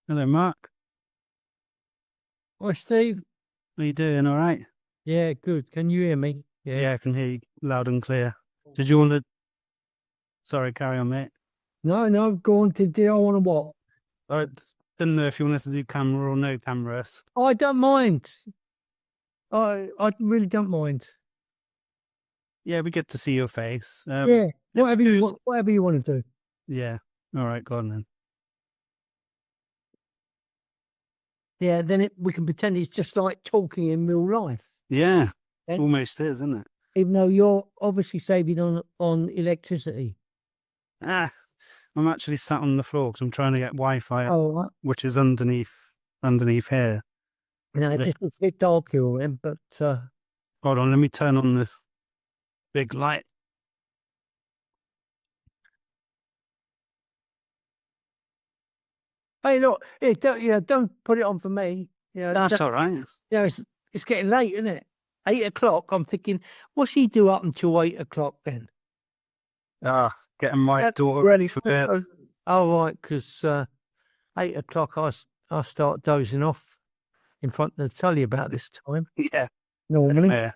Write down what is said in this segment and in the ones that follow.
Hello, Mark. Hi, Steve. How you doing? All right? Yeah, good. Can you hear me? Yeah. Yeah, I can hear you loud and clear. Did you want to? Sorry, carry on, mate. No, no, go on to do I want to what? I didn't know if you wanted to do camera or no cameras. I don't mind. I really don't mind. Yeah, we get to see your face. Yeah, If we whatever you do, want, whatever you want to do. yeah. All right, go on then. Yeah, then we can pretend it's just like talking in real life. Yeah, Yeah? almost is, isn't it? Even though you're obviously saving on electricity. Ah, I'm actually sat on the floor because I'm trying to get Wi-Fi up, Oh, right. which is underneath here. No, it's just a bit dark here, then, but Hold on, let me turn on the big light. hey, look, don't put it on for me. That's all right. It's getting late, isn't it? 8 o'clock. I'm thinking, what's he do up until 8 o'clock then? Ah, getting my Uh, daughter ready for bed. Oh, right, because 8 o'clock I start dozing off in front of the telly about this time Yeah, normally. yeah,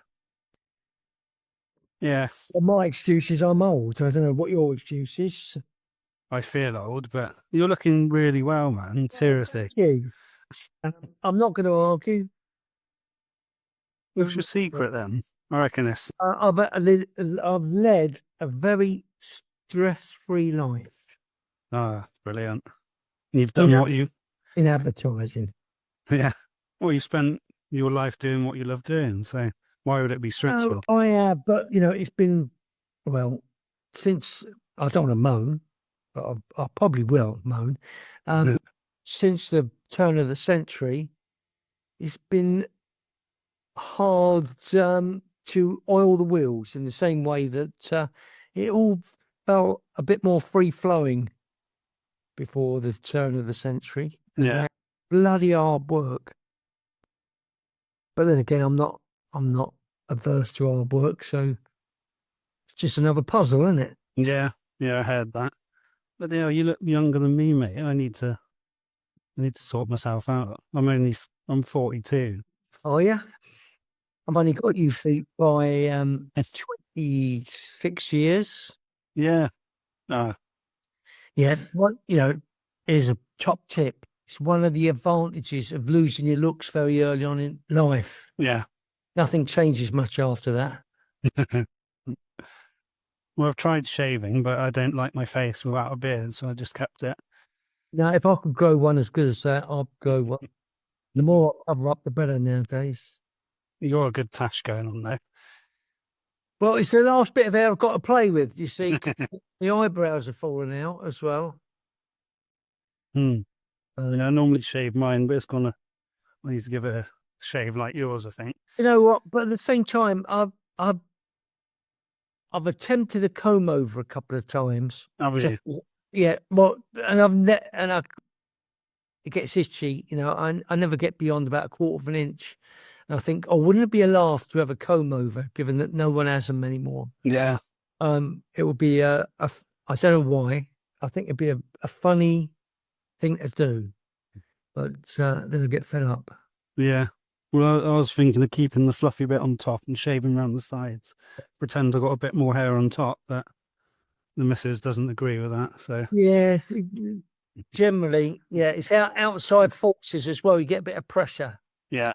yeah. Well, my excuse is I'm old. I don't know what your excuse is. I feel old, but you're looking really well, man. Seriously. You. I'm not going to argue. What's your secret then? I reckon it's I've led a very stress-free life brilliant. You've in, done what you in advertising. yeah. Well, you spent your life doing what you love doing, so why would it be Oh, stressful? I have, but it's been well since I don't want to moan, but I probably will moan. Since the turn of the century, it's been hard to oil the wheels in the same way that it all felt a bit more free flowing before the turn of the century. And Yeah. now bloody hard work. But then again, I'm not averse to hard work, so it's just another puzzle, isn't it? Yeah. Yeah, I heard that. But yeah, you look younger than me, mate. I need to sort myself out. I'm 42. Oh yeah. I've only got you feet by 26 years. Yeah. Uh, Yeah, what is a top tip. It's one of the advantages of losing your looks very early on in life. yeah. Nothing changes much after that. Well, I've tried shaving, but I don't like my face without a beard, so I just kept it. Now, if I could grow one as good as that, I'd grow one. The more I cover up, the better nowadays. You're a good tash going on there. Well, it's the last bit of hair I've got to play with. You see, the eyebrows are falling out as well. Hmm. Yeah, I normally shave mine, but I need to give it a shave like yours, I think. You know what? But at the same time, I've attempted a comb over a couple of times. Have you? Yeah, well, and it gets itchy. I never get beyond about a quarter of an inch. And I think, oh, wouldn't it be a laugh to have a comb over, given that no one has them anymore? Yeah. It would be I don't know why. I think it'd be a funny thing to do, but then I get fed up. Yeah. Well, I was thinking of keeping the fluffy bit on top and shaving around the sides. Pretend I got a bit more hair on top, but the missus doesn't agree with that. So Yeah, generally, yeah, it's outside forces as well. You get a bit of pressure. yeah,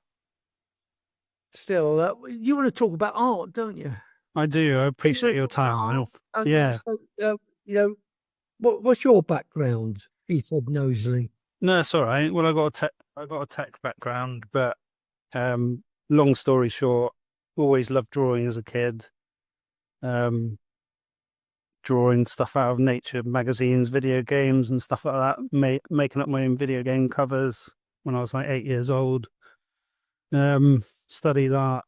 Still, you want to talk about art, don't you? I do. I appreciate your time. Yeah. So, what's your background? He said nosily. No, it's all right. Well, I got a tech background, but long story short, always loved drawing as a kid. Um, Drawing stuff out of nature magazines, video games, and stuff like that. Making up my own video game covers when I was like 8 years old. Studied art,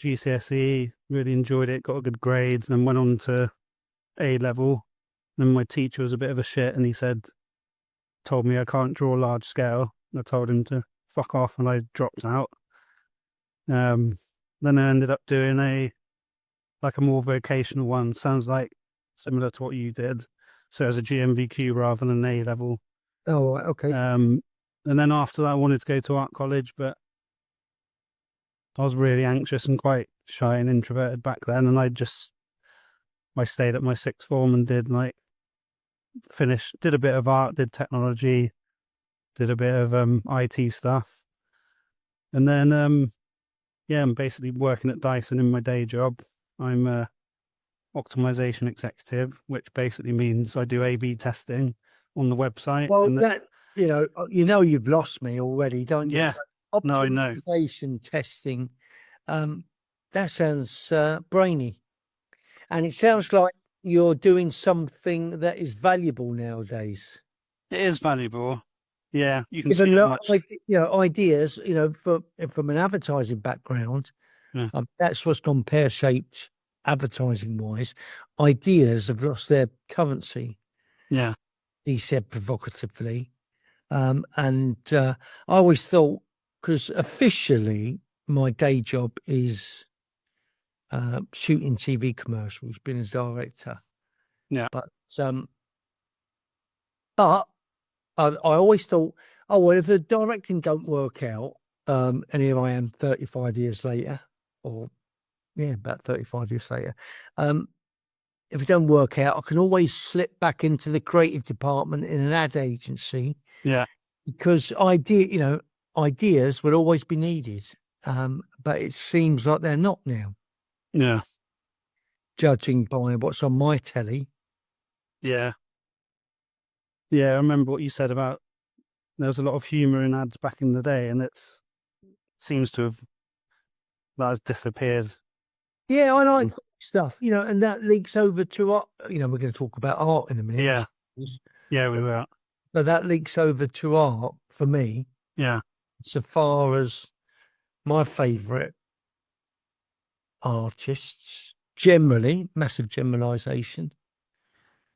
GCSE, really enjoyed it, got a good grades, and went on to A level. Then my teacher was a bit of a shit, and told me I can't draw large scale. I told him to fuck off, and I dropped out. Then I ended up doing a more vocational one. Sounds like similar to what you did. So as a GMVQ rather than an A level. Oh, okay. And And then after that, I wanted to go to art college, but I was really anxious and quite shy and introverted back then. And I stayed at my sixth form and did a bit of art, did technology, did a bit of IT stuff. And then, I'm basically working at Dyson in my day job. I'm a optimization executive, which basically means I do A/B testing on the website. Well, And that you've lost me already, don't you? yeah, no, I know. Optimization testing, that sounds brainy, and it sounds like you're doing something that is valuable nowadays. It is valuable. Yeah, you can Even see though, much. ideas, from an advertising background, Yeah. that's what's gone pear-shaped advertising wise. Ideas have lost their currency, Yeah, he said provocatively. And I always thought, because officially my day job is shooting TV commercials, being a director. yeah, But I always thought, oh well, if the directing don't work out, and here I am 35 years later, or about 35 years later, if it don't work out, I can always slip back into the creative department in an ad agency, yeah, because ideas will always be needed. But it seems like they're not now, yeah, judging by what's on my telly. yeah. Yeah, I remember what you said about there was a lot of humour in ads back in the day, and it seems to have that has disappeared. Yeah, I like stuff, and that leaks over to art. We're going to talk about art in a minute. Yeah, yeah, we were. But that leaks over to art for me, Yeah, so far as my favourite artists, generally, massive generalisation,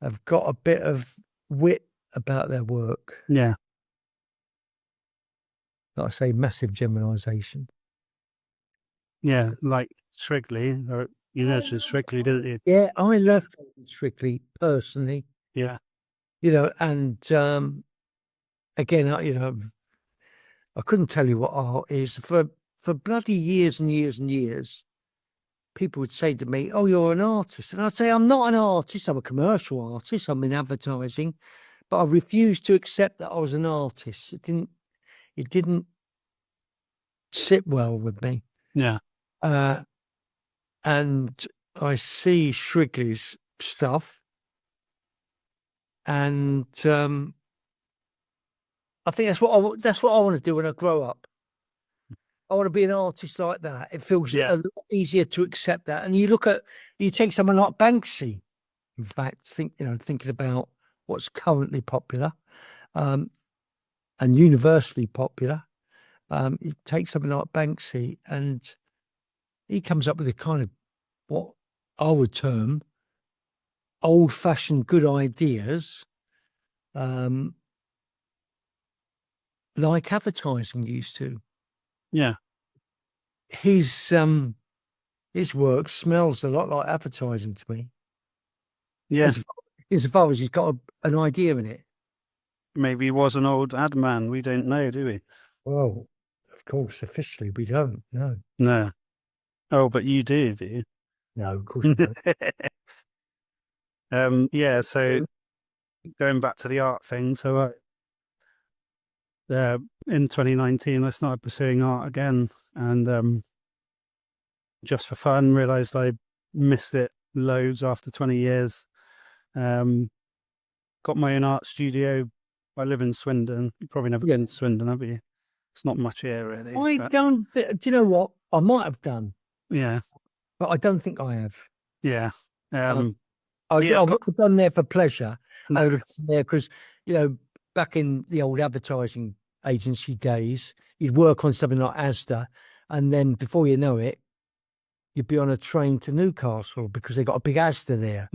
have got a bit of wit about their work. yeah, Like I say, massive generalisation. yeah. Like Shrigley, or you mentioned Shrigley, didn't you? Yeah, I love Strictly personally, Yeah, and again, I couldn't tell you what art is for bloody years and years and years. People would say to me, "Oh, you're an artist," and I'd say, "I'm not an artist. I'm a commercial artist. I'm in advertising," but I refused to accept that I was an artist. It didn't sit well with me. yeah, And I see Shrigley's stuff, and I think that's what I want to do when I grow up. I want to be an artist like that. It feels yeah, a lot easier to accept that. And you take someone like Banksy, in fact, thinking about what's currently popular, and universally popular. You take something like Banksy, and he comes up with a kind of what I would term old-fashioned good ideas, like advertising used to. yeah, His work smells a lot like advertising to me. yeah. Insofar as he's got an idea in it. Maybe he was an old ad man. We don't know, do we? Well, of course, officially we don't. No, No. Oh, but you do you? no, of course we don't. Yeah. So going back to the art thing, so in 2019, I started pursuing art again, and just for fun, realised I missed it loads after 20 years. Got my own art studio. I live in Swindon. You probably never been to Swindon, have you? It's not much here, really. I don't think, do you know what? I might have done, Yeah, but I don't think I have. yeah. I Yeah, would have done there for pleasure. I would have done there because, back in the old advertising agency days, you'd work on something like Asda, and then before you know it, you'd be on a train to Newcastle because they got a big Asda there.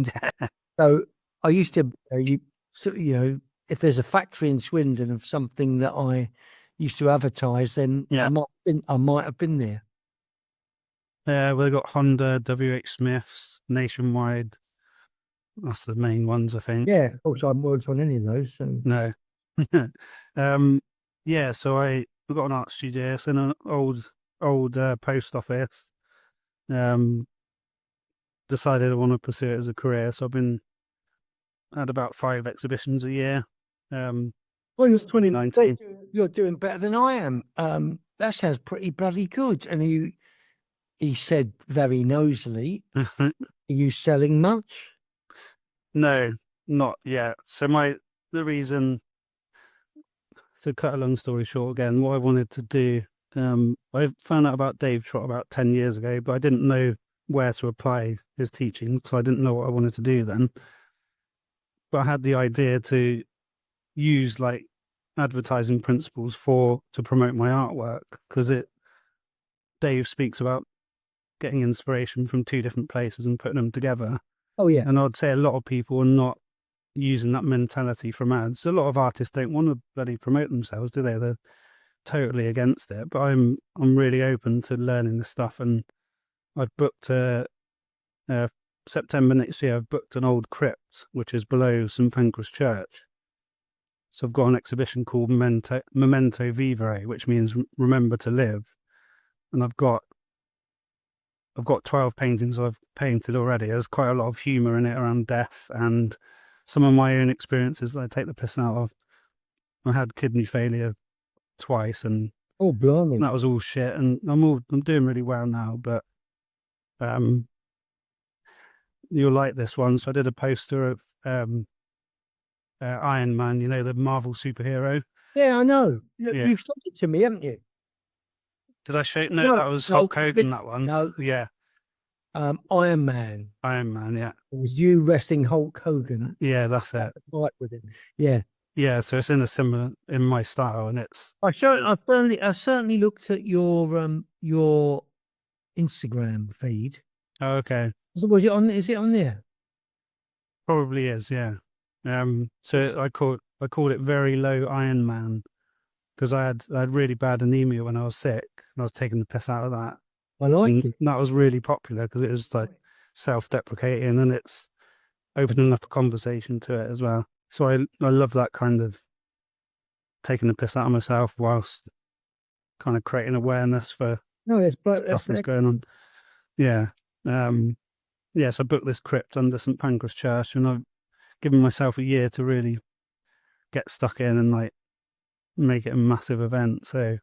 So I used to, if there's a factory in Swindon of something that I used to advertise, then Yeah. I might have been there. We've got Honda, WH Smiths, Nationwide. That's the main ones, I think. Yeah, of course, I haven't worked on any of those. So. No. Yeah, so we got an art studio. It's in an old post office. Um, Decided I want to pursue it as a career, so I've been had about 5 exhibitions a year. Well, Since 2019. you're doing better than I am. That sounds pretty bloody good. And he said very nosily, "Are you selling much?" No, not yet. So the reason to cut a long story short again, what I wanted to do, I found out about Dave Trott about 10 years ago, but I didn't know where to apply his teaching because I didn't know what I wanted to do then. But I had the idea to use like advertising principles to promote my artwork because Dave speaks about getting inspiration from two different places and putting them together. Oh yeah. And I'd say a lot of people are not using that mentality from ads. A lot of artists don't want to bloody promote themselves, do they? They're totally against it. But I'm really open to learning this stuff, and I've booked September next year. I've booked an old crypt which is below St Pancras Church. So I've got an exhibition called Memento Vivere, which means remember to live, and I've got 12 paintings I've painted already. There's quite a lot of humour in it around death and some of my own experiences that I take the piss out of. I had kidney failure twice, and Oh, blimey. that was all shit. And I'm doing really well now, but you'll like this one. So I did a poster of Iron Man, you know, the Marvel superhero. Yeah, I know. Yeah. You've sent it to me, haven't you? Did I show? No, that was Hulk Hogan. That one. No. Yeah. Iron Man. Iron Man. Yeah. It was you wrestling Hulk Hogan. Yeah, that's it. Fight with him. Yeah. Yeah. So it's in my style, and it's. I certainly looked at your Instagram feed. Oh, okay. Was it on? Is it on there? Probably is. Yeah. So I called it very low Iron Man because I had really bad anemia when I was sick, and I was taking the piss out of that. I like it. That was really popular because it was like self-deprecating, and it's opening up a conversation to it as well. So I love that kind of taking the piss out of myself whilst kind of creating awareness for stuff that's going on. Yeah. Yeah, so I booked this crypt under St Pancras Church, and I've given myself a year to really get stuck in and like make it a massive event. So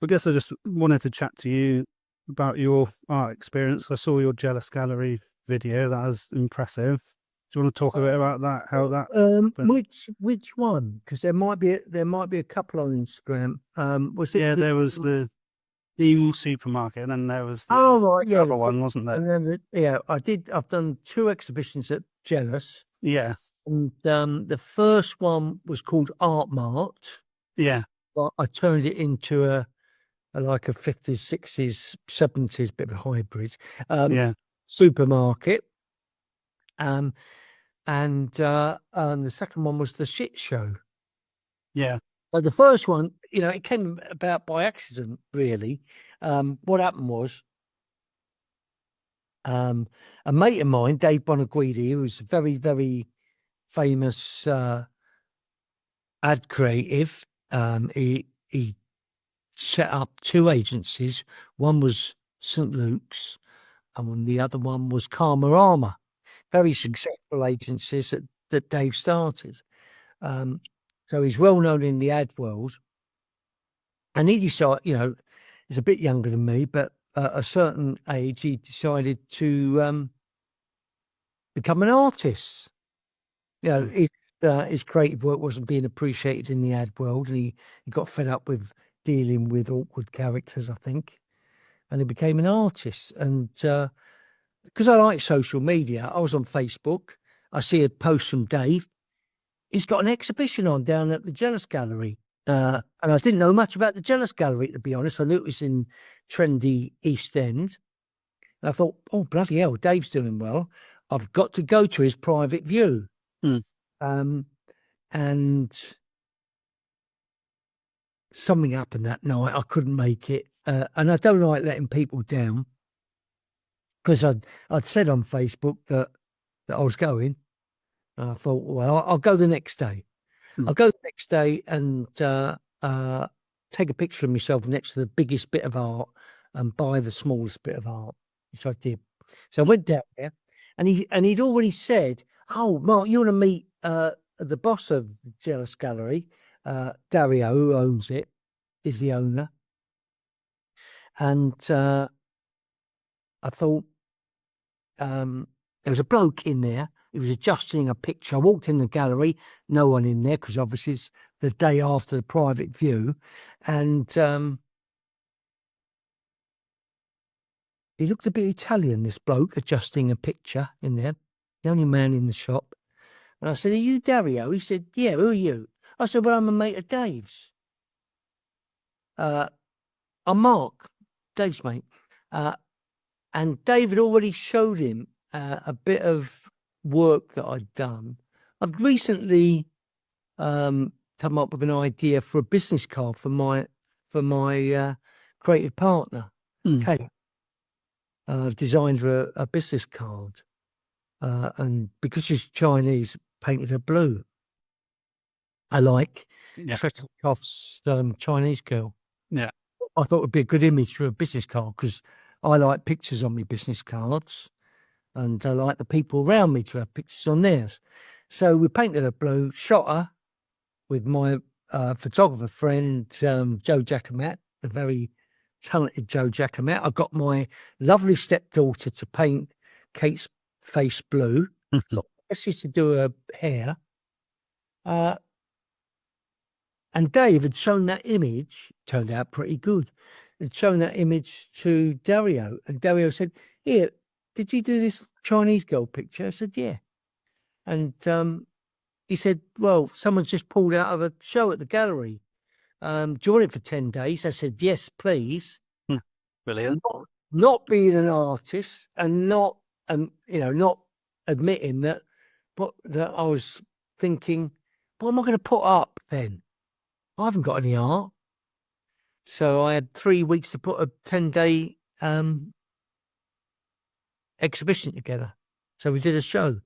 I guess I just wanted to chat to you about your art experience. I saw your Jealous Gallery video. That was impressive. Do you want to talk a bit about that? How that? Which one? Because there might be a couple on Instagram. Was it? Yeah, there was the Evil Supermarket, and then there was the other one, wasn't there? And then, I've done 2 exhibitions at Jealous. Yeah. And the first one was called Art Mart. Yeah. But I turned it into a 50s, 60s, 70s bit of a hybrid. Supermarket. And the second one was the Shit Show. Yeah. But the first one, it came about by accident, really. What happened was, a mate of mine, Dave Bonaguidi, who's a very, very famous ad creative, he set up 2 agencies. One was St Luke's, and the other one was Karma Armour. Very successful agencies that Dave started. So he's well known in the ad world. And he decided, he's a bit younger than me, but at a certain age, he decided to become an artist. His creative work wasn't being appreciated in the ad world, and he got fed up with dealing with awkward characters, I think, and he became an artist. And because I like social media, I was on Facebook. I see a post from Dave. He's got an exhibition on down at the Jealous Gallery. And I didn't know much about the Jealous Gallery, to be honest. I knew it was in trendy East End. And I thought, oh, bloody hell, Dave's doing well. I've got to go to his private view. And something happened that night. I couldn't make it. And I don't like letting people down, because I'd said on Facebook that I was going. And I thought, well, I'll go the next day. I'll go the next day, and take a picture of myself next to the biggest bit of art and buy the smallest bit of art, which I did. So I went down there, and he'd already said, "Oh, Mark, you want to meet the boss of the Jealous Gallery, Dario, who owns it, is the owner." And I thought, there was a bloke in there. He was adjusting a picture. I walked in the gallery, no one in there because obviously it's the day after the private view, and he looked a bit Italian, this bloke adjusting a picture in there, the only man in the shop. And I said, "Are you Dario?" He said, "Yeah, who are you?" I said, "Well, I'm a mate of Dave's. I'm Mark, Dave's mate." And David already showed him a bit of work that I'd done. I've recently come up with an idea for a business card for my creative partner, Kate. Designed her a business card, and because she's Chinese, painted her blue. I like Tretikoff's Chinese girl. Yeah. I thought it would be a good image for a business card because I like pictures on my business cards, and I like the people around me to have pictures on theirs. So we painted her blue, shot her with my photographer friend, Joe Giacomet, the very talented Joe Giacomet. I got my lovely stepdaughter to paint Kate's face blue. She used to do her hair. And Dave had shown that image, turned out pretty good, had shown that image to Dario. And Dario said, "Here, did you do this Chinese girl picture?" I said, "Yeah." And he said, "Well, someone's just pulled out of a show at the gallery. Do you want it for 10 days? I said, "Yes, please." Brilliant. Not being an artist and not, not admitting that, but that I was thinking, what am I going to put up then? I haven't got any art. So I had 3 weeks to put a 10-day exhibition together. So we did a show,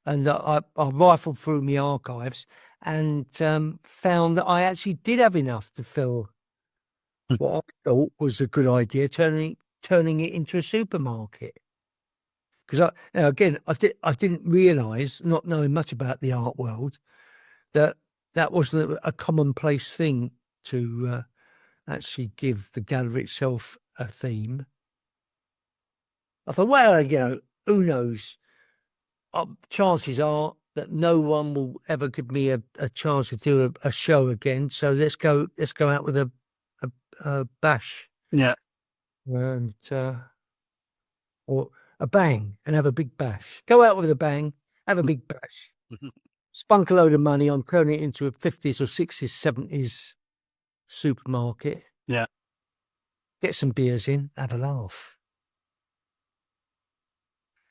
and I rifled through my archives and found that I actually did have enough to fill what I thought was a good idea, turning it into a supermarket. Because I didn't realise, not knowing much about the art world, that was a commonplace thing to actually give the gallery itself a theme. I thought, well, who knows? Chances are that no one will ever give me a chance to do a show again. So let's go out with a bash. Yeah. And or a bang and have a big bash. Go out with a bang, have a big bash. Spunk a load of money on turning it into a 50s or 60s, 70s supermarket. Yeah. Get some beers in, have a laugh.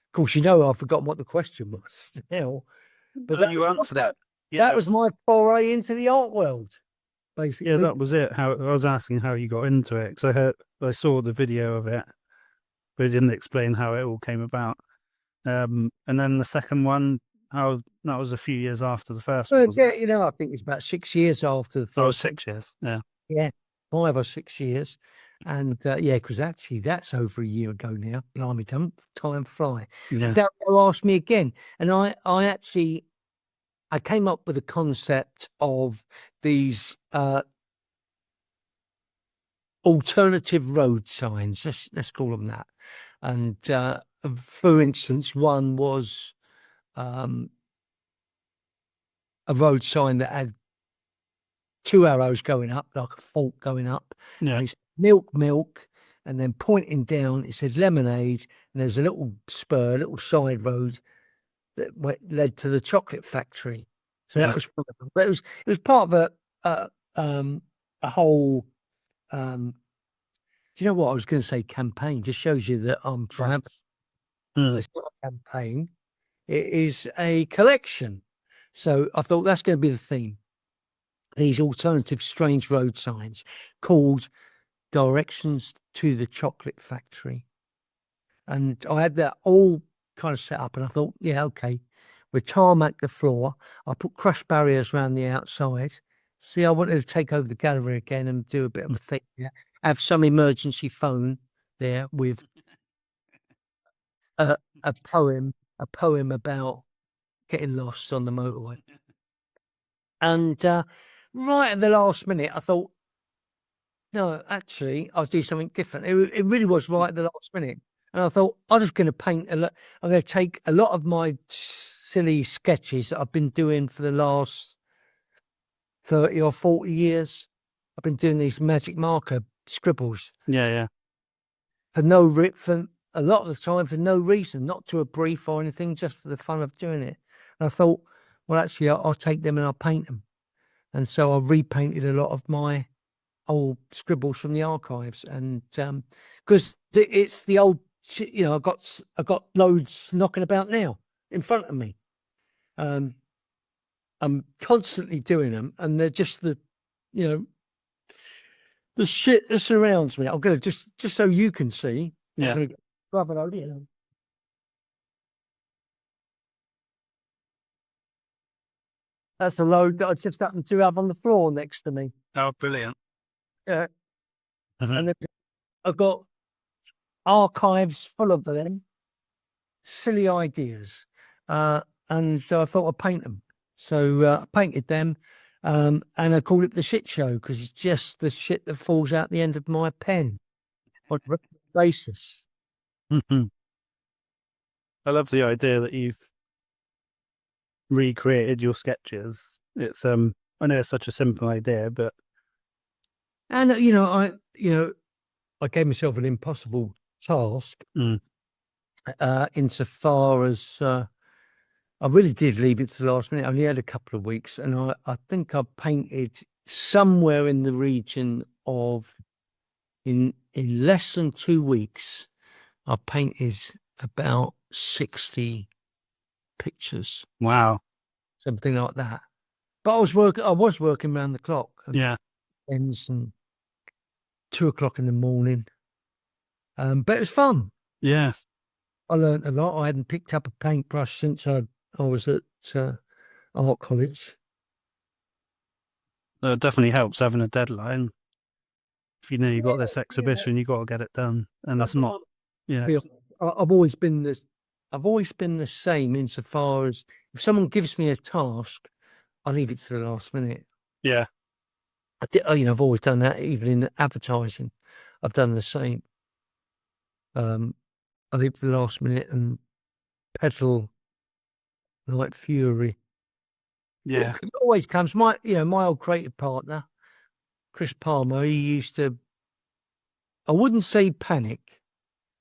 Of course, I've forgotten what the question was now. But you answered that. Yeah. That was my foray into the art world, basically. Yeah, that was it. How I was asking how you got into it, because I saw the video of it, but it didn't explain how it all came about. And then the second one, how that was a few years after the first one. I think it's about 6 years after the first. Oh, 6 years. Yeah. Yeah, 5 or 6 years. And because actually that's over a year ago now. Blimey, don't time fly. Yeah. Dario asked me again, and I came up with a concept of these alternative road signs. Let's call them that. And for instance, one was a road sign that had 2 arrows going up, like a fork going up. Yeah. And it's milk, and then pointing down, it said lemonade, and there's a little spur, a little side road that led to the chocolate factory. So that was, but it was part of a whole. You know what I was going to say? Campaign. Just shows you that I'm trying. It's not a campaign; it is a collection. So I thought that's going to be the theme. These alternative strange road signs called Directions to the Chocolate Factory. And I had that all kind of set up, and I thought, yeah, okay. We tarmac the floor. I put crushed barriers around the outside See, I wanted to take over the gallery again and do a bit of a thing. Yeah. Have some emergency phone there with a poem about getting lost on the motorway. And right at the last minute, I thought, no, actually, I'll do something different. It really was right at the last minute. And I thought, I'm just going to paint a lot. I'm going to take a lot of my silly sketches that I've been doing for the last 30 or 40 years. I've been doing these magic marker scribbles. Yeah. For a lot of the time, for no reason, not to a brief or anything, just for the fun of doing it. And I thought, well, actually, I'll take them and I'll paint them. And so I repainted a lot of my old scribbles from the archives, and because it's the old, I got loads knocking about now in front of me. I'm constantly doing them, and they're just the shit that surrounds me. I'm gonna just so you can see. Yeah. Grab it out, you know. That's a load that I just happened to have on the floor next to me. Oh, brilliant. Yeah. And then I've got archives full of them, silly ideas. And so I thought I'd paint them. So I painted them, and I called it the shit show because it's just the shit that falls out the end of my pen on a regular basis. I love the idea that you've recreated your sketches. It's I know it's such a simple idea, but And I gave myself an impossible task, insofar as I really did leave it to the last minute. I only had a couple of weeks, and I think I painted somewhere in the region of in less than 2 weeks. I painted about 60 pictures. Wow. Something like that. But I was working around the clock. Yeah. Ends and 2 o'clock in the morning. But it was fun. Yeah. I learned a lot. I hadn't picked up a paintbrush since I was at art college. It definitely helps having a deadline. If you know you've got this exhibition, you've got to get it done. And that's not, I've always been the same insofar as if someone gives me a task, I leave it to the last minute. Yeah. I've always done that, even in advertising. I've done the same. I leave it to the last minute and pedal like fury. Yeah. It always comes. My old creative partner, Chris Palmer, he used to, I wouldn't say panic,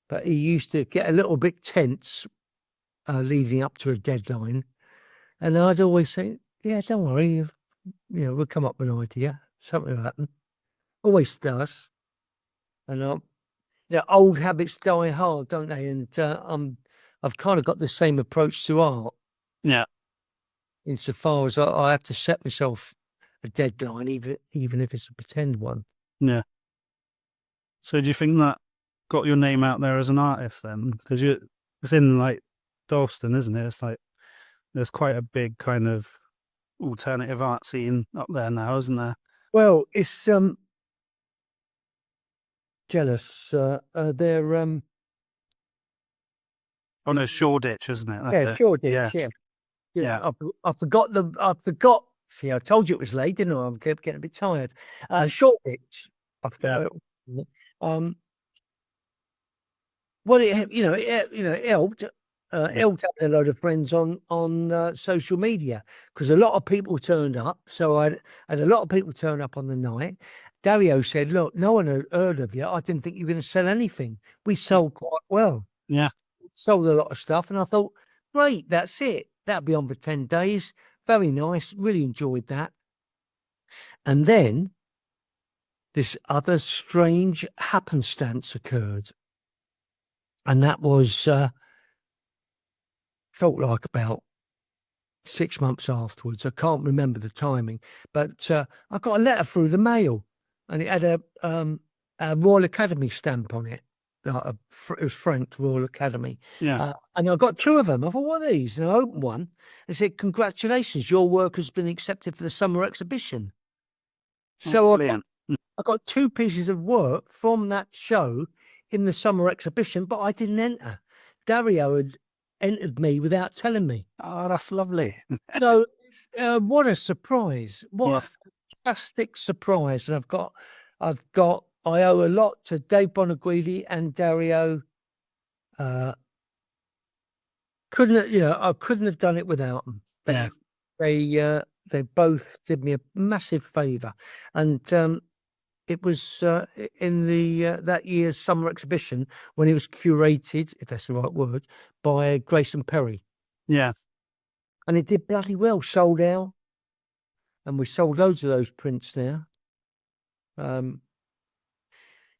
but he used to get a little bit tense leading up to a deadline. And I'd always say, yeah, don't worry. We'll come up with an idea. Something will happen. Always does. And old habits die hard, don't they? And I've kind of got the same approach to art. Yeah. Insofar as I have to set myself a deadline, even if it's a pretend one. Yeah. So do you think that got your name out there as an artist then? Because it's in like Dalston, isn't it? It's like there's quite a big kind of alternative art scene up there now, isn't there? Well, it's jealous. They're Oh no, Shoreditch, isn't it? That's Shoreditch. Yeah. I forgot. See, I told you it was late, didn't I? I'm getting a bit tired. Shoreditch. I forgot. Well, it helped. Helped having a load of friends on social media because a lot of people turned up. So I had a lot of people turn up on the night. Dario said, "Look, no one had heard of you. I didn't think you were going to sell anything. We sold quite well. Yeah, sold a lot of stuff." And I thought, great, that's it. That'll be on for 10 days. Very nice. Really enjoyed that. And then this other strange happenstance occurred, and that was. Felt like about 6 months afterwards. I can't remember the timing, but I got a letter through the mail, and it had a Royal Academy stamp on it. It was franked Royal Academy. Yeah. And I got 2 of them. I thought, what are these? And I opened one. It said, "Congratulations, your work has been accepted for the summer exhibition." So brilliant. I got 2 pieces of work from that show in the summer exhibition, but I didn't enter. Dario had entered me without telling me. Oh, that's lovely. So what a surprise. What Yeah. a fantastic surprise. And I owe a lot to Dave Bonaguidi and Dario. I couldn't have done it without them. Yeah. They both did me a massive favor. And it was in the that year's summer exhibition when it was curated, if that's the right word, by Grayson Perry. Yeah. And it did bloody well, sold out. And we sold loads of those prints now.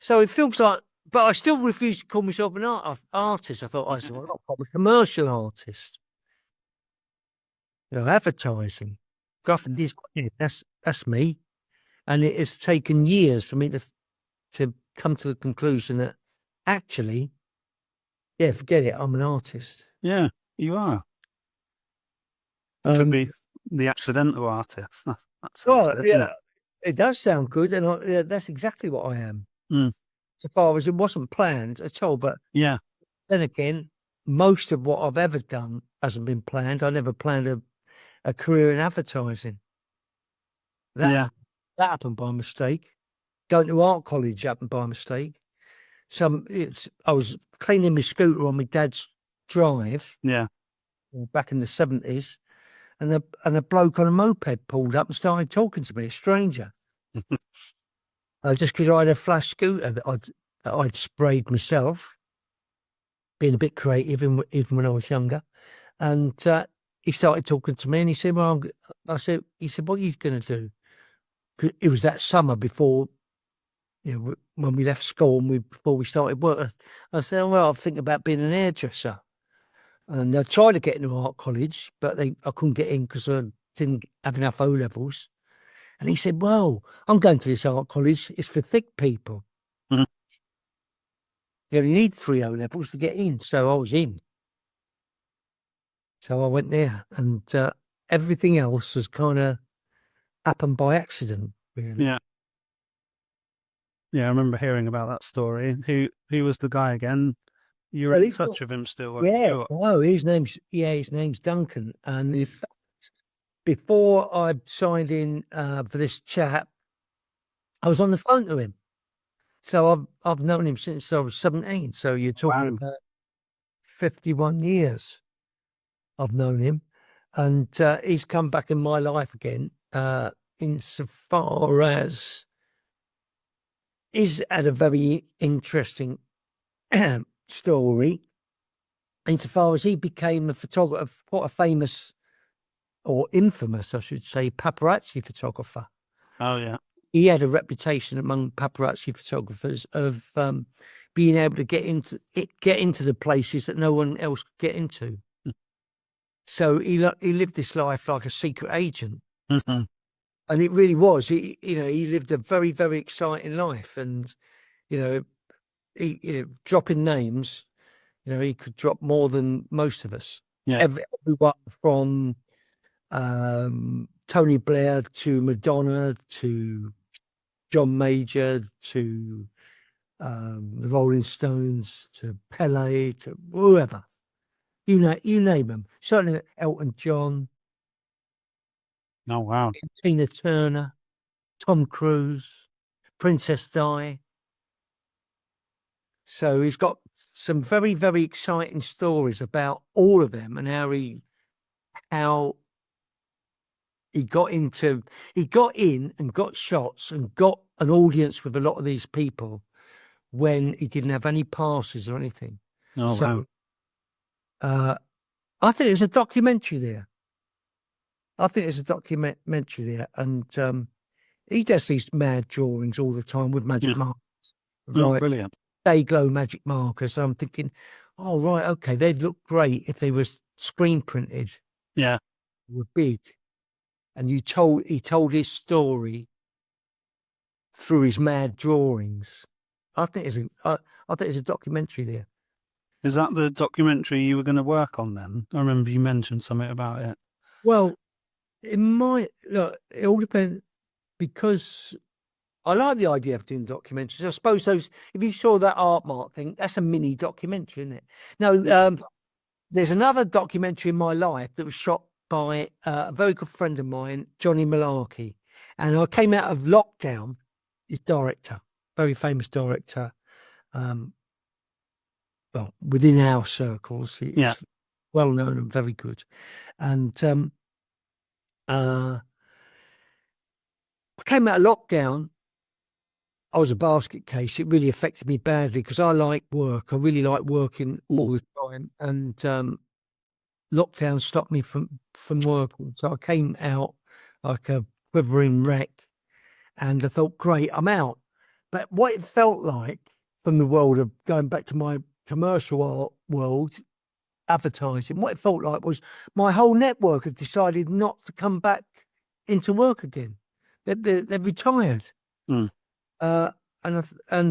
So it feels like, but I still refuse to call myself an artist. I thought, I'm not a commercial artist. Advertising. Graphic design, that's me. And it has taken years for me to come to the conclusion that actually, yeah, forget it, I'm an artist. Yeah, you are. Could be the accidental artist. That sounds good, yeah, it does sound good, and that's exactly what I am. So far as it wasn't planned at all, but yeah. Then again, most of what I've ever done hasn't been planned. I never planned a career in advertising. That happened by mistake. Going to art college happened by mistake. I was cleaning my scooter on my dad's drive. Yeah. Back in the 70s, and a bloke on a moped pulled up and started talking to me, a stranger. Just because I had a flash scooter that I'd sprayed myself, being a bit creative even when I was younger, and he started talking to me, and he said, "Well," he said, "What are you going to do?" 'Cause it was that summer before, when we left school and before we started work. I said, "Well, I'm thinking about being an hairdresser." And I tried to get into art college, but I couldn't get in because I didn't have enough O levels. And he said, "Well, I'm going to this art college. It's for thick people. Mhm. You only need 3 O levels to get in." So I was in. So I went there, and everything else has kind of happened by accident, really. Yeah. Yeah, I remember hearing about that story. Who was the guy again? You're in touch with him still? Yeah. Oh, his name's Duncan. And in fact, before I signed in for this chat, I was on the phone to him. So I've known him since I was 17. So you're talking about 51 years I've known him. And he's come back in my life again, insofar as he's had a very interesting story, insofar as he became a photographer, quite a famous, or infamous, I should say, paparazzi photographer. Oh, yeah. He had a reputation among paparazzi photographers of being able to get into the places that no one else could get into. So he lived this life like a secret agent, and it really was. He lived a very, very exciting life, and he dropping names. He could drop more than most of us. Yeah. Everyone from Tony Blair to Madonna to John Major to the Rolling Stones to Pele to whoever, you name them. Certainly Elton John. Oh, wow. Tina Turner, Tom Cruise, Princess Di. So he's got some very, very exciting stories about all of them and how he got in and got shots and got an audience with a lot of these people when he didn't have any passes or anything. Oh, so, wow. I think there's a documentary there. And he does these mad drawings all the time with magic markers. Oh, brilliant. Day glow magic markers. So I'm thinking, oh, right, okay, they'd look great if they were screen printed. Yeah. They were big. And he told his story through his mad drawings. I think there's a documentary there. Is that the documentary you were going to work on then? I remember you mentioned something about it. Well, it all depends, because I like the idea of doing documentaries. I suppose those, if you saw that Art Mark thing, that's a mini documentary, isn't it? No, there's another documentary in my life that was shot by a very good friend of mine, Johnny Malarkey. And I came out of lockdown, his director, very famous director. Well, within our circles, he's well known and very good. And I came out of lockdown. I was a basket case. It really affected me badly because I like work. I really like working all the time. And lockdown stopped me from working. So I came out like a quivering wreck. And I thought, great, I'm out. But what it felt like from the world of going back to my commercial art world, advertising, what it felt like was my whole network had decided not to come back into work again. They're retired. And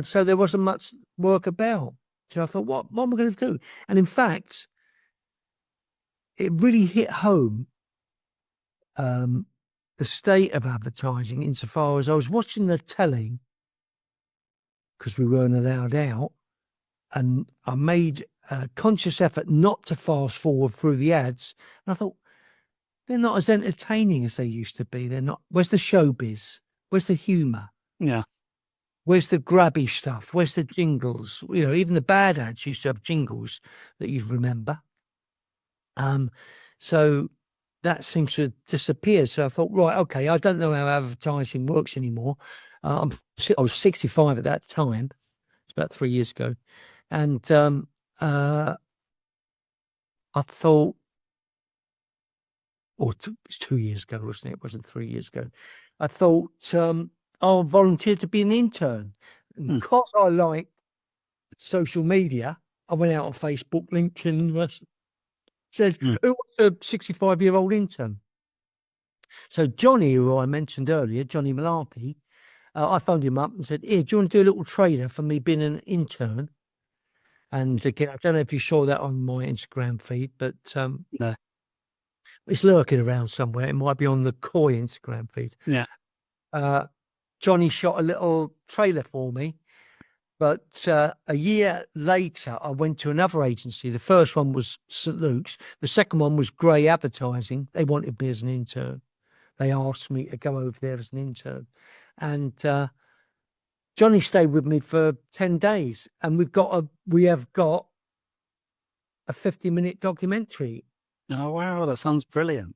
so there wasn't much work about. So I thought, what am I going to do? And in fact, it really hit home the state of advertising insofar as I was watching the telly because we weren't allowed out, and I made a conscious effort not to fast forward through the ads. And I thought, they're not as entertaining as they used to be. They're not. Where's the showbiz? Where's the humour? Yeah. Where's the grabby stuff? Where's the jingles? You know, even the bad ads used to have jingles that you'd remember. So that seems to disappear. So I thought, right, okay, I don't know how advertising works anymore. I was 65 at that time. It's about 3 years ago. And I thought, it's 2 years ago, wasn't it? It wasn't 3 years ago. I thought I'll volunteer to be an intern. And because I like social media, I went out on Facebook, LinkedIn, said, who wants a 65-year-old intern? So Johnny, who I mentioned earlier, Johnny Malarkey, I phoned him up and said, here, do you want to do a little trailer for me being an intern? And again, I don't know if you saw that on my Instagram feed, but No. It's lurking around somewhere. It might be on the Koi Instagram feed. Yeah. Johnny shot a little trailer for me. But a year later, I went to another agency. The first one was St. Luke's. The second one was Grey Advertising. They wanted me as an intern. They asked me to go over there as an intern. And Johnny stayed with me for 10 days. And we have got a 50-minute documentary. Oh, wow. That sounds brilliant.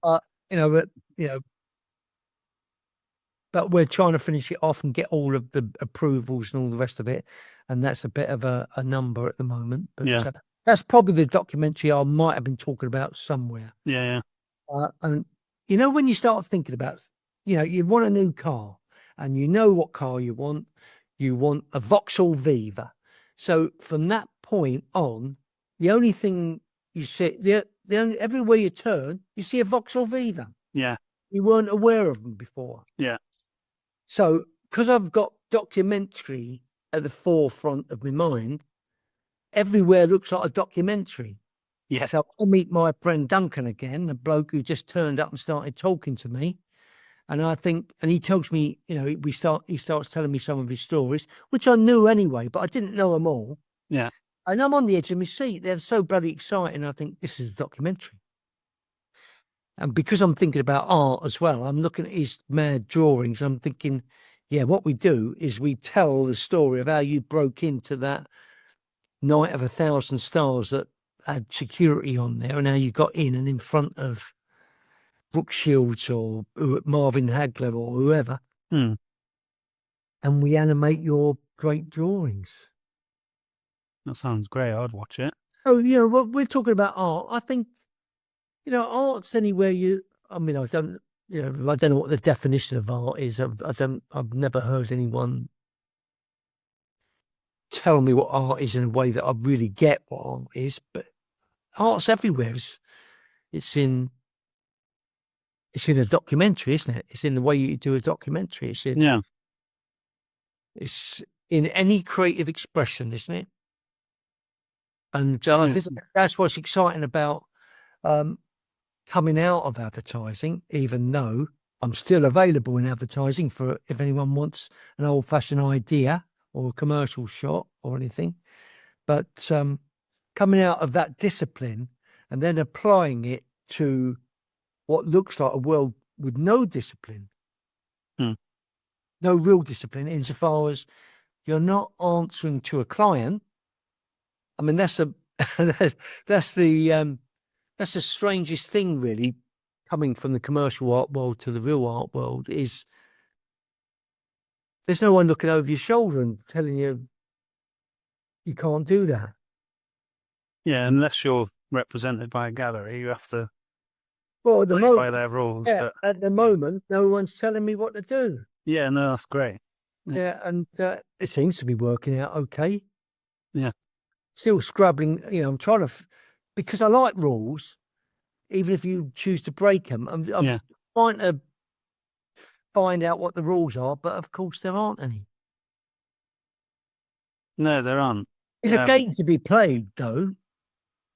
But we're trying to finish it off and get all of the approvals and all the rest of it. And that's a bit of a number at the moment. But that's probably the documentary I might have been talking about somewhere. Yeah. And, when you start thinking about, you want a new car and you know what car you want a Vauxhall Viva. So from that point on, the only thing you see, everywhere you turn, you see a Vauxhall Viva. Yeah. You weren't aware of them before. Yeah. So, because I've got documentary at the forefront of my mind, everywhere looks like a documentary. Yeah. So I'll meet my friend Duncan again, the bloke who just turned up and started talking to me. And he tells me, he starts telling me some of his stories, which I knew anyway, but I didn't know them all. Yeah. And I'm on the edge of my seat. They're so bloody exciting. I think this is a documentary. And because I'm thinking about art as well, I'm looking at his mad drawings. I'm thinking, what we do is we tell the story of how you broke into that night of 1,000 stars that had security on there and how you got in and in front of Brooke Shields or Marvin Hagler or whoever. And we animate your great drawings. That sounds great. I'd watch it. So, we're talking about art. I think, art's anywhere I don't know what the definition of art is. I've never heard anyone tell me what art is in a way that I really get what art is, but art's everywhere. It's in a documentary, isn't it? It's in the way you do a documentary. It's in any creative expression, isn't it? And that's what's exciting about coming out of advertising, even though I'm still available in advertising for if anyone wants an old-fashioned idea or a commercial shot or anything. But coming out of that discipline and then applying it to what looks like a world with no discipline, no real discipline, insofar as you're not answering to a client. I mean, that's the strangest thing, really, coming from the commercial art world to the real art world, is there's no one looking over your shoulder and telling you you can't do that. Yeah, unless you're represented by a gallery, you have to Well, at the play moment, by their rules. yeah, But at the moment, no one's telling me what to do. yeah, no, that's great. Yeah, and it seems to be working out okay. Yeah. Still scrabbling, I'm trying to, because I like rules, even if you choose to break them. I'm trying to find out what the rules are, but of course there aren't any. No, there aren't. It's a game to be played, though.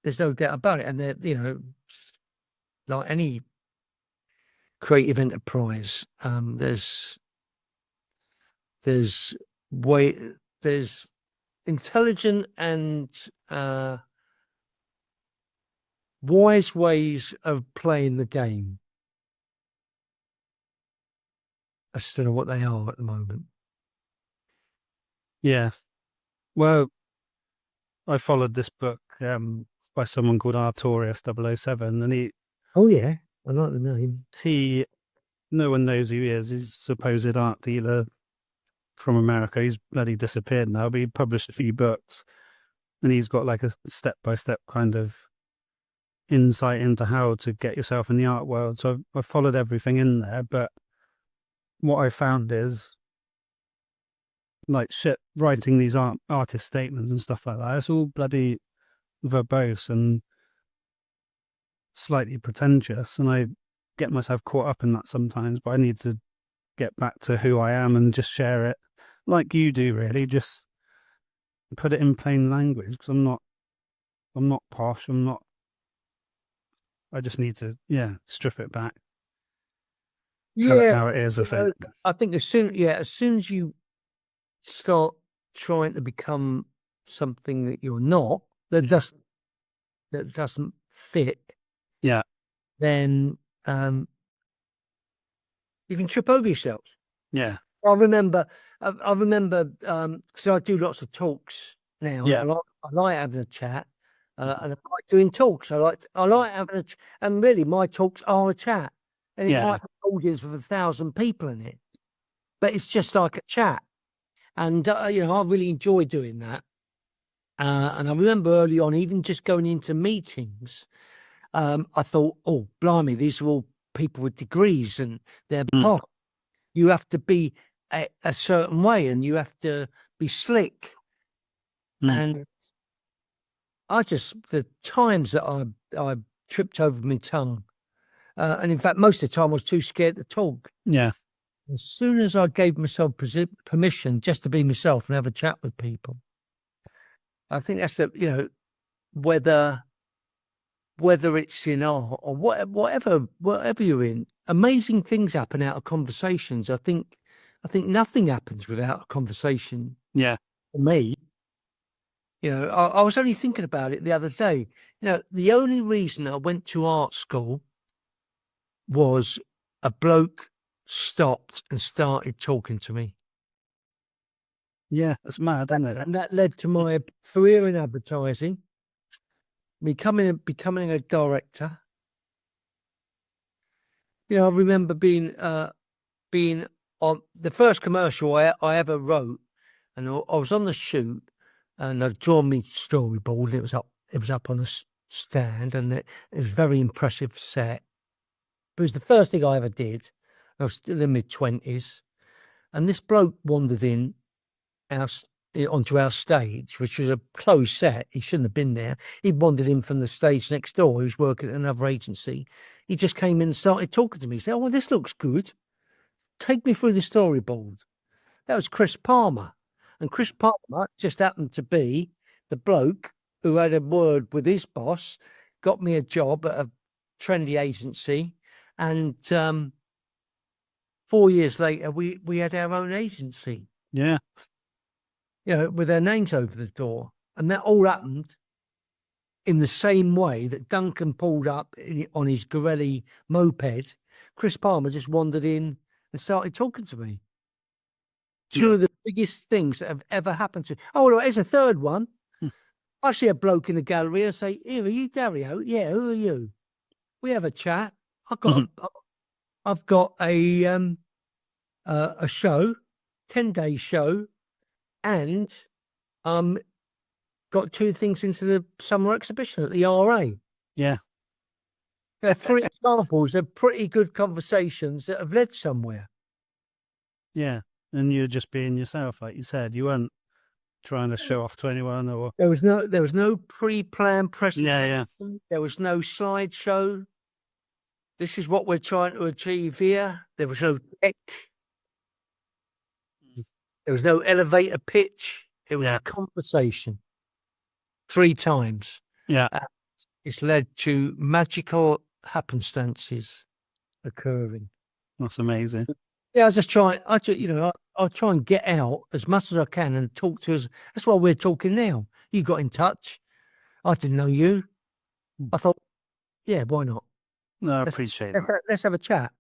There's no doubt about it. And they're, like any creative enterprise, there's intelligent and wise ways of playing the game. I just don't know what they are at the moment. Yeah. Well, I followed this book by someone called Artorias 007, and Oh yeah, I like the name. No one knows who he is. He's a supposed art dealer from America. He's bloody disappeared now, but he published a few books, and he's got like a step-by-step kind of insight into how to get yourself in the art world. So I've followed everything in there, but what I found is, like, shit, writing these artist statements and stuff like that, it's all bloody verbose and slightly pretentious, and I get myself caught up in that sometimes, but I need to get back to who I am and just share it like you do, really. Just put it in plain language, because I'm not posh. I just need to, strip it back. Tell it how it is, I think. I think as soon as you start trying to become something that you're not, that doesn't fit, then you can trip over yourself. Yeah. I remember because I do lots of talks now. Yeah. I like having a chat, and I like doing talks. I like having and really my talks are a chat, and it might have an audience with 1,000 people in it, but it's just like a chat, and I really enjoy doing that. And I remember early on, even just going into meetings, I thought, oh blimey, these are all people with degrees, and they're you have to be a certain way, and you have to be slick. And the times that I tripped over my tongue, and in fact, most of the time I was too scared to talk. Yeah. As soon as I gave myself permission just to be myself and have a chat with people, I think that's whether it's in art or whatever you're in, amazing things happen out of conversations. I think nothing happens without a conversation. Yeah. For me, I was only thinking about it the other day. The only reason I went to art school was a bloke stopped and started talking to me. Yeah, that's mad, isn't it? And that led to my career in advertising, becoming a director. I remember being on the first commercial I ever wrote, and I was on the shoot, and I'd drawn me storyboard. It was up on a stand, and it was a very impressive set. But it was the first thing I ever did. I was still in my 20s, and this bloke wandered in onto our stage, which was a closed set. He shouldn't have been there. He wandered in from the stage next door. He was working at another agency. He just came in and started talking to me. He said, "Oh, well, this looks good. Take me through the storyboard." That was Chris Palmer. And Chris Palmer just happened to be the bloke who had a word with his boss, got me a job at a trendy agency, and 4 years later, we had our own agency, Yeah. with our names over the door. And that all happened in the same way that Duncan pulled up on his Gorelli moped. Chris Palmer just wandered in and started talking to me. Two of the biggest things that have ever happened to. Oh, well, there's a third one. I see a bloke in the gallery. I say, "Here, are you Dario?" "Yeah, who are you?" We have a chat. I've got a show, 10-day show, and got 2 things into the summer exhibition at the RA. Yeah. 3 examples of pretty good conversations that have led somewhere. Yeah. And you're just being yourself, like you said. You weren't trying to show off to anyone or. There was no pre-planned presentation. Yeah. There was no slideshow. This is what we're trying to achieve here. There was no tech. There was no elevator pitch. It was a conversation 3 times. Yeah. It's led to magical happenstances occurring. That's amazing. Yeah, I try and get out as much as I can and talk to us. That's why we're talking now. You got in touch. I didn't know you. I thought, yeah, why not? No, I appreciate it. Let's have a chat.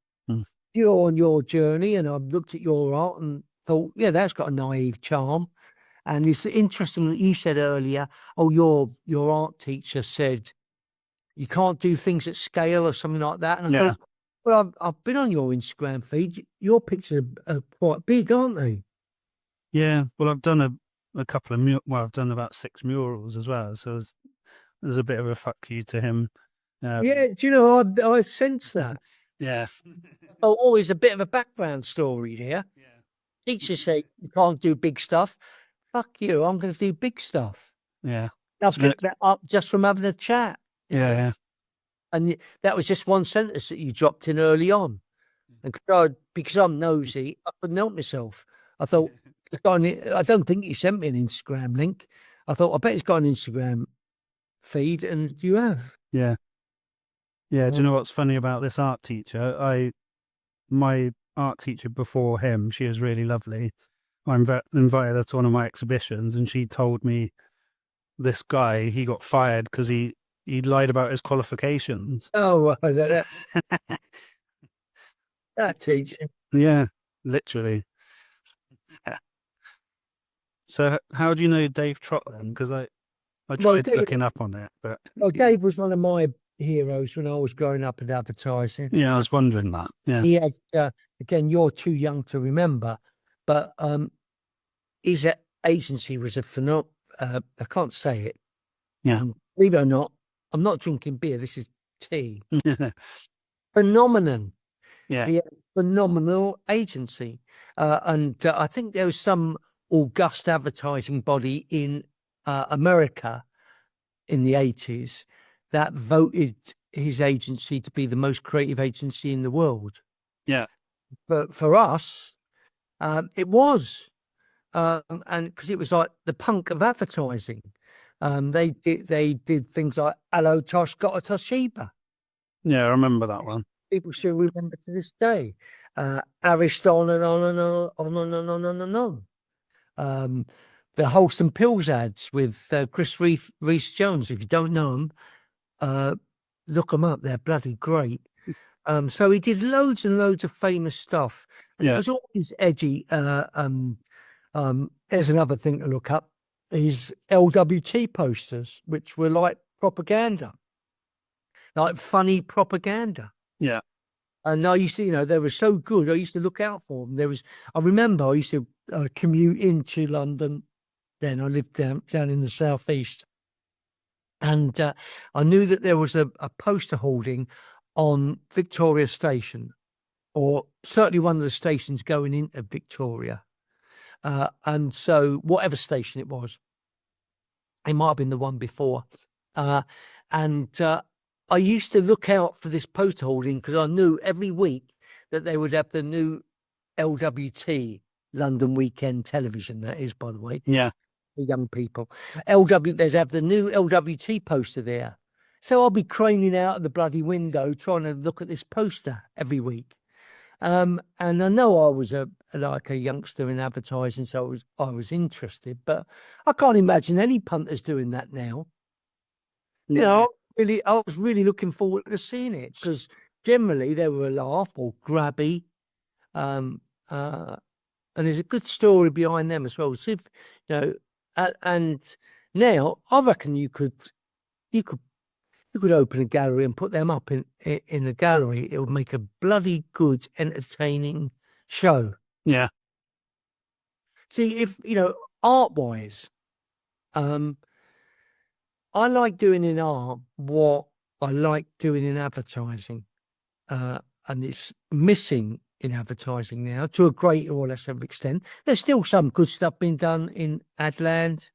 You're on your journey, and I've looked at your art and thought, yeah, that's got a naive charm. And it's interesting that you said earlier, your art teacher said you can't do things at scale or something like that. And I thought, well, I've been on your Instagram feed. Your pictures are quite big, aren't they? Yeah. Well, I've done a couple of I've done about 6 murals as well. So there's a bit of a fuck you to him. Yeah. Do you know, I sense that. Yeah. Always a bit of a background story here. Yeah. Teachers say you can't do big stuff. Fuck you, I'm going to do big stuff. Yeah. I've picked that up just from having a chat. Yeah. And that was just one sentence that you dropped in early on. And because I'm nosy, I couldn't help myself. I thought, I don't think you sent me an Instagram link. I thought, I bet it's got an Instagram feed, and you have. Yeah. Yeah. Do you know what's funny about this art teacher? My art teacher before him, she was really lovely. I invited her to one of my exhibitions, and she told me this guy, he got fired because he lied about his qualifications. Oh, that teacher. Yeah, literally. So how do you know Dave Trott then? Because I tried looking up on it, but Dave was one of my heroes when I was growing up in advertising. Yeah, I was wondering that. Yeah, he had, again, you're too young to remember, but his agency was a phenomenon. I can't say it. Yeah, believe it or not, I'm not drinking beer. This is tea. Phenomenon. Yeah, he had a phenomenal agency, and I think there was some august advertising body in America in the 80s that voted his agency to be the most creative agency in the world. Yeah. But for us, it was, and because it was like the punk of advertising. They did things like "Hello, Tosh, got a Toshiba." Yeah, I remember that one. People still remember to this day. Arished on and on and on and on and on. The Wholesome Pills ads with Chris Reese-Jones. If you don't know them, look them up. They're bloody great. So he did loads and loads of famous stuff. Yeah. It was always edgy. There's another thing to look up. His LWT posters, which were like propaganda, like funny propaganda. Yeah. And I used to, they were so good. I used to look out for them. I remember I used to commute into London. Then I lived down in the southeast. And I knew that there was a poster holding on Victoria Station, or certainly one of the stations going into Victoria. And so whatever station it was, it might have been the one before. And I used to look out for this poster holding because I knew every week that they would have the new LWT, London Weekend Television, that is, by the way. Yeah. For young people. They'd have the new LWT poster there. So I'll be craning out of the bloody window trying to look at this poster every week. And I know I was like a youngster in advertising, so I was interested, but I can't imagine any punters doing that now. You know, I was really looking forward to seeing it because generally they were a laugh or grabby. Um, and there's a good story behind them as well. So if, you know, and now I reckon you could open a gallery and put them up in the gallery. It would make a bloody good, entertaining show. Yeah. See, if you know, art wise, I like doing in art what I like doing in advertising, and it's missing in advertising now to a greater or lesser extent. There's still some good stuff being done in Adland.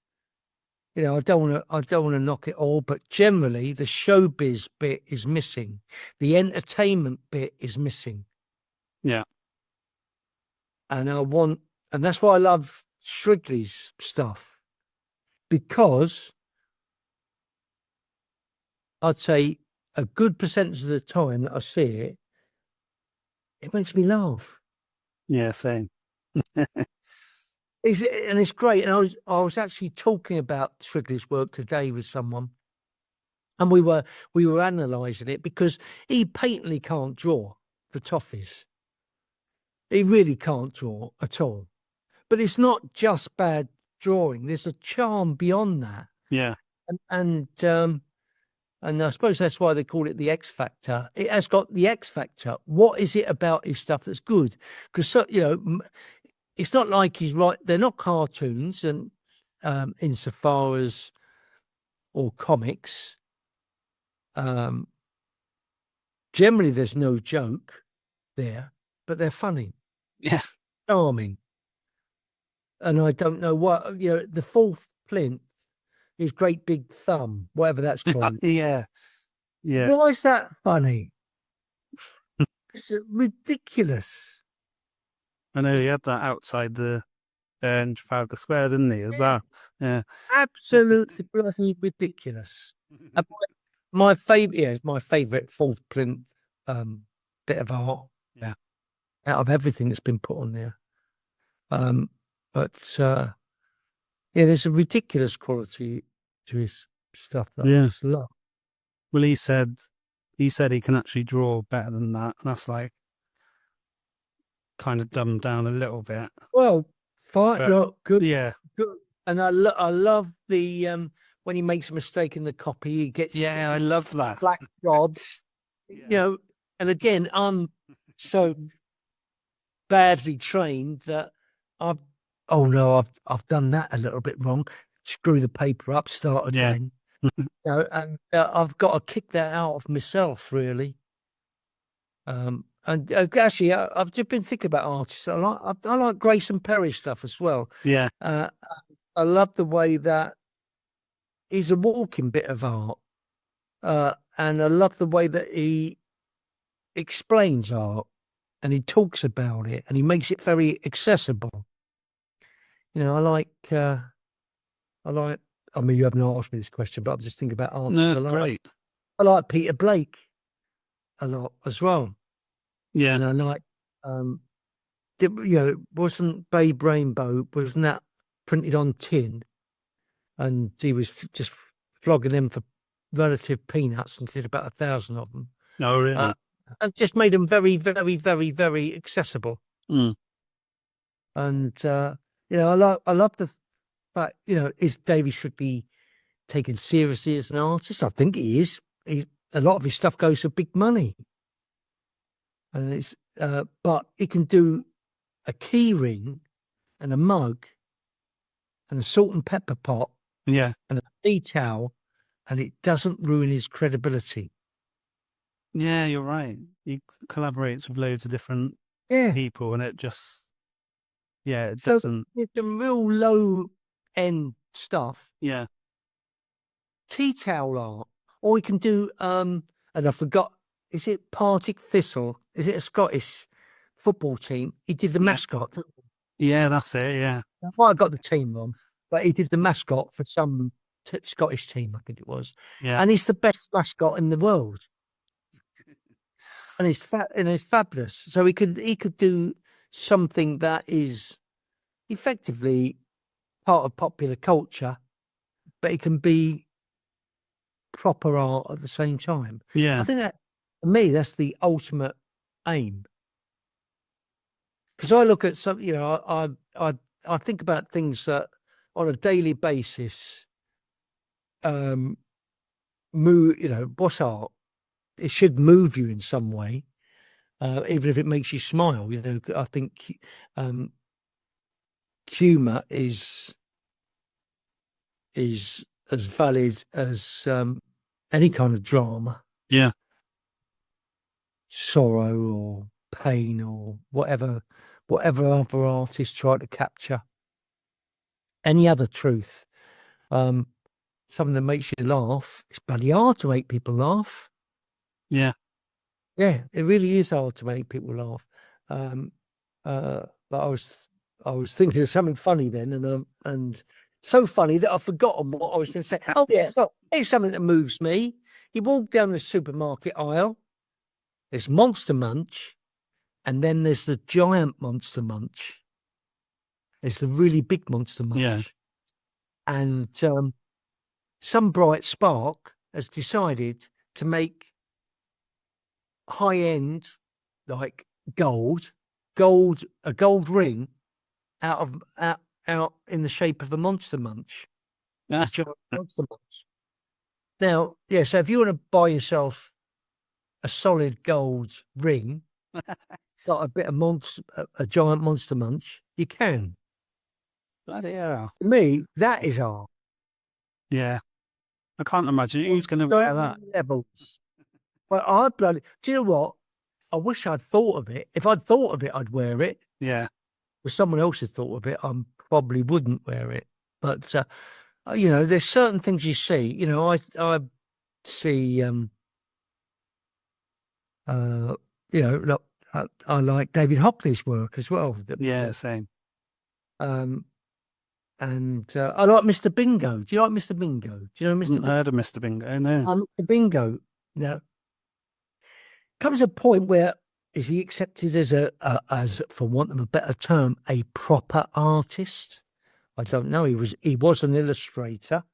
You know, I don't want to knock it all, but generally the showbiz bit is missing. The entertainment bit is missing. Yeah. And that's why I love Shrigley's stuff, because I'd say a good percentage of the time that I see it, it makes me laugh. Yeah, same. And it's great. And I was actually talking about Shrigley's work today with someone, and we were analysing it because he patently can't draw the toffees. He really can't draw at all. But it's not just bad drawing. There's a charm beyond that. Yeah. And I suppose that's why they call it the X Factor. It has got the X Factor. What is it about his stuff that's good? Because, you know, it's not like he's right. They're not cartoons, and insofar as, or comics. Generally, there's no joke there, but they're funny. Yeah. Charming. And I don't know what, you know, the fourth plinth, his great big thumb, whatever that's called. Yeah. Yeah. Why is that funny? It's ridiculous. I know he had that outside the Trafalgar Square, didn't he, as well? Yeah. Absolutely bloody ridiculous. And my favorite fourth plinth bit of art. Yeah. Out of everything that's been put on there. But yeah, there's a ridiculous quality to his stuff that I just love. Well, he said he can actually draw better than that. And that's like kind of dumbed down a little bit. Well, fine, But, look, good. Yeah. Good. And I love the when he makes a mistake in the copy, he gets Yeah, I love that. black jobs. Yeah. You know, and again, I'm so badly trained that I've done that a little bit wrong. Screw the paper up, start again. You know, and I've got to kick that out of myself, really. And actually, I've just been thinking about artists. I like Grayson Perry's stuff as well. Yeah. I love the way that he's a walking bit of art, and I love the way that he explains art, and he talks about it, and he makes it very accessible. You know, I like. I mean, you haven't asked me this question, but I'm just thinking about art. No, great. I like Peter Blake a lot as well. Yeah. And I like, you know, wasn't Babe Rainbow, wasn't that printed on tin? And he was just flogging them for relative peanuts and did about 1,000 of them. Oh, really? And just made them very, very, very, very accessible. Mm. And, you know, I love the fact, you know, Davy should be taken seriously as an artist. I think he is. A lot of his stuff goes for big money. And it's, but he can do a key ring and a mug and a salt and pepper pot, Yeah. and a tea towel, and it doesn't ruin his credibility. Yeah, you're right. He collaborates with loads of different people, and it just, it doesn't. It's a real low end stuff. Yeah. Tea towel art, or we can do. And I forgot. Is it Partick Thistle? Is it a Scottish football team? He did the mascot. Yeah, that's it. Yeah. I got the team wrong, but he did the mascot for some Scottish team, I think it was. Yeah. And he's the best mascot in the world. and it's fabulous. So he could do something that is effectively part of popular culture, but it can be proper art at the same time. Yeah. I think that, for me, that's the ultimate aim. Because I look at some, I think about things that on a daily basis, move. What's art? It should move you in some way, even if it makes you smile. I think humor is as valid as any kind of drama, Yeah. sorrow or pain or whatever other artists try to capture. Any other truth, something that makes you laugh. It's bloody hard to make people laugh. Yeah. Yeah, it really is hard to make people laugh. But I was thinking of something funny then, and so funny that I've forgotten what I was going to say. Oh yeah, look, here's something that moves me. You walk down the supermarket aisle. There's Monster Munch, and then there's the giant Monster Munch. It's the really big Monster Munch. Yeah. And some bright spark has decided to make high end, like a gold ring out in the shape of a Monster Munch. A giant Monster Munch. Now, yeah, so if you want to buy yourself a solid gold ring, got a bit of a giant Monster Munch, you can. Bloody hell. To me, that is art. Yeah. I can't imagine who's going to wear that. Levels. Well, do you know what? I wish I'd thought of it. If I'd thought of it, I'd wear it. Yeah. If someone else had thought of it, I probably wouldn't wear it. But there's certain things you see. I see. Look, I like David Hockney's work as well. Yeah, same. And I like Mr. Bingo. Do you like Mr. Bingo? Do you know Mr. Haven't heard of Mr. Bingo, no. Mr. Bingo. Now, comes a point where is he accepted as, for want of a better term, a proper artist? I don't know. He was an illustrator,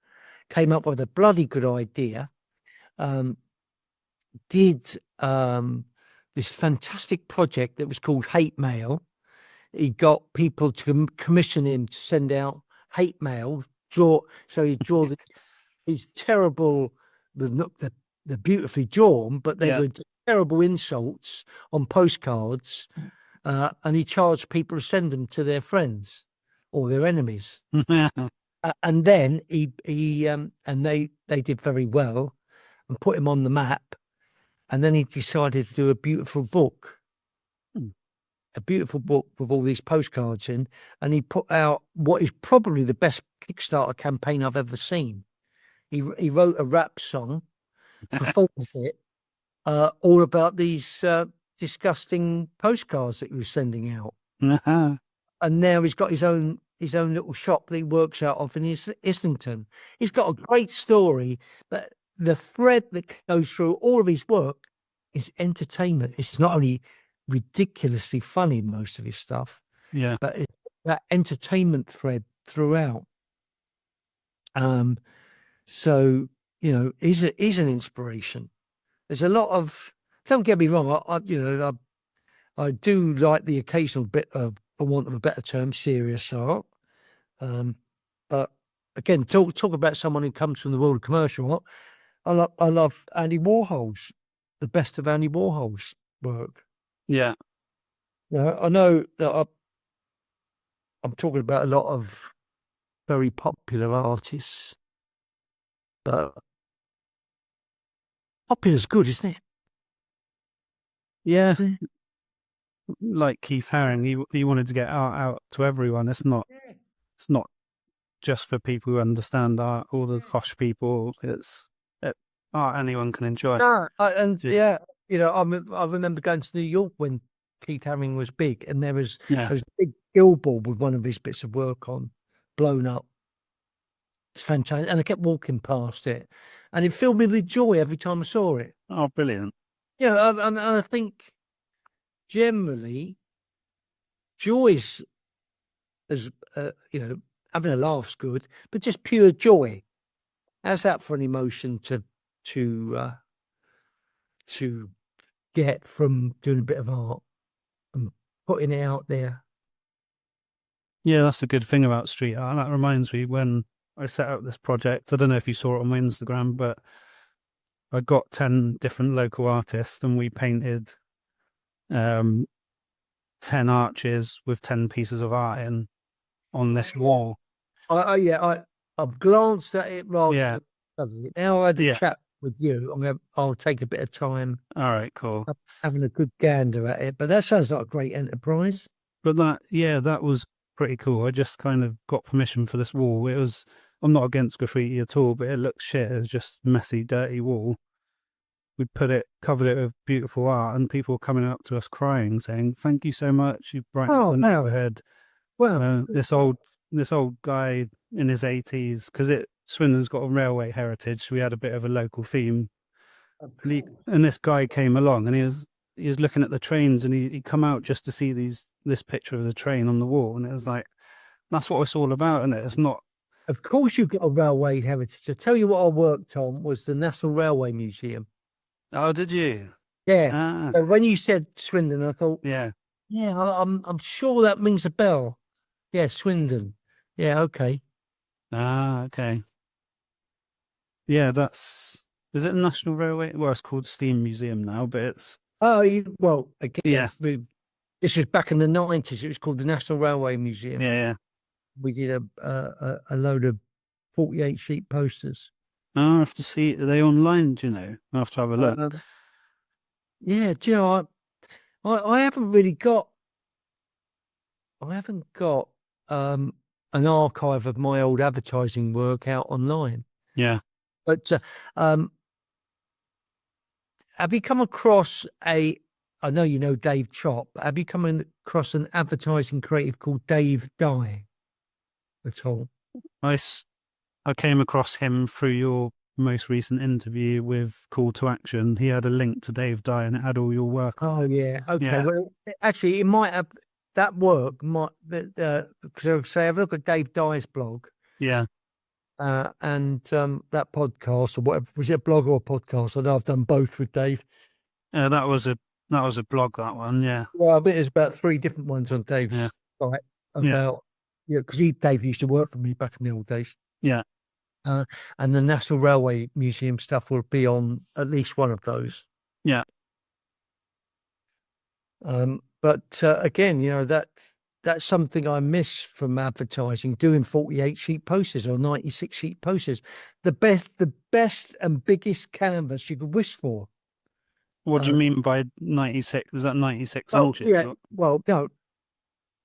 came up with a bloody good idea, did this fantastic project that was called Hate Mail. He got people to commission him to send out hate mail. He'd draw these terrible, the beautifully drawn, but they were terrible insults on postcards, and he charged people to send them to their friends or their enemies. And then they did very well and put him on the map. And then he decided to do a beautiful book with all these postcards in, and he put out what is probably the best Kickstarter campaign I've ever seen. He wrote a rap song, performed it, all about these disgusting postcards that he was sending out. And now he's got his own little shop that he works out of in Islington. He's got a great story, but the thread that goes through all of his work is entertainment. It's not only ridiculously funny, most of his stuff, but it's that entertainment thread throughout. So he's an inspiration. There's a lot of, don't get me wrong, I do like the occasional bit of, for want of a better term, serious art. But again, talk about someone who comes from the world of commercial art. I love Andy Warhol's, the best of Andy Warhol's work. Yeah. I know that I'm talking about a lot of very popular artists, but popular's good, isn't it? Yeah. Like Keith Haring, he wanted to get art out to everyone. It's not just for people who understand art, all the posh people. It's art anyone can enjoy. No, I remember going to New York when Keith Haring was big, and there was a big billboard with one of his bits of work on, blown up. It's fantastic, and I kept walking past it, and it filled me with joy every time I saw it. Oh, brilliant! Yeah, and I think generally joy's as having a laugh's good, but just pure joy. How's that for an emotion to uh, to get from doing a bit of art and putting it out there? Yeah, that's the good thing about street art. That reminds me when I set up this project. I don't know if you saw it on my Instagram, but I got 10 different local artists and we painted 10 arches with 10 pieces of art in on this wall. I've glanced at it rather Yeah. than studied it. Now I had a Yeah. chat with you. I'll take a bit of time All right, cool. having a good gander at it. But that sounds like a great enterprise. But that was pretty cool. I just kind of got permission for this wall. I'm not against graffiti at all, but it looks shit. It was just messy, dirty wall. We covered it with beautiful art, and people were coming up to us crying, saying, "Thank you so much. You brightened Oh, the wow. neighborhood." Well, This old guy in his 80s, because Swindon's got a railway heritage. So we had a bit of a local theme, and this guy came along, and he was looking at the trains, and he come out just to see this picture of the train on the wall, and it was like, that's what it's all about, isn't it? It's not. of course you've got a railway heritage. I tell you what I worked on was the National Railway Museum. Oh, did you? Yeah. Ah, So when you said Swindon, I thought, yeah. yeah, I'm sure that rings a bell. Yeah, Swindon. Yeah, okay. Ah, okay. Yeah, is it a National Railway? Well, it's called Steam Museum now, but it's Oh, well, again, yeah, this was back in the 90s. It was called the National Railway Museum. yeah. We did a load of 48 sheet posters. I have to see. Are they online? Do you know? I have to have a look. Yeah, do you know, I haven't really got. I haven't got an archive of my old advertising work out online. Yeah. But have you come across I know you know Dave Chop, but have you come across an advertising creative called Dave Dye at all? I came across him through your most recent interview with Call to Action. He had a link to Dave Dye and it had all your work. Oh yeah, okay. Yeah. Well, actually, it might have that work might because I say have a look at Dave Dye's blog. Yeah. And that podcast or whatever, was it a blog or a podcast? I know I've done both with Dave. That was a blog, that one. Yeah. Well, I bet there's about 3 different ones on Dave's site about because Dave used to work for me back in the old days. Yeah. And the National Railway Museum stuff will be on at least one of those. Yeah. But again, that's something I miss from advertising, doing 48 sheet posters or 96 sheet posters. The best and biggest canvas you could wish for. What do you mean by 96? Is that 96 inches? Yeah. Well, no,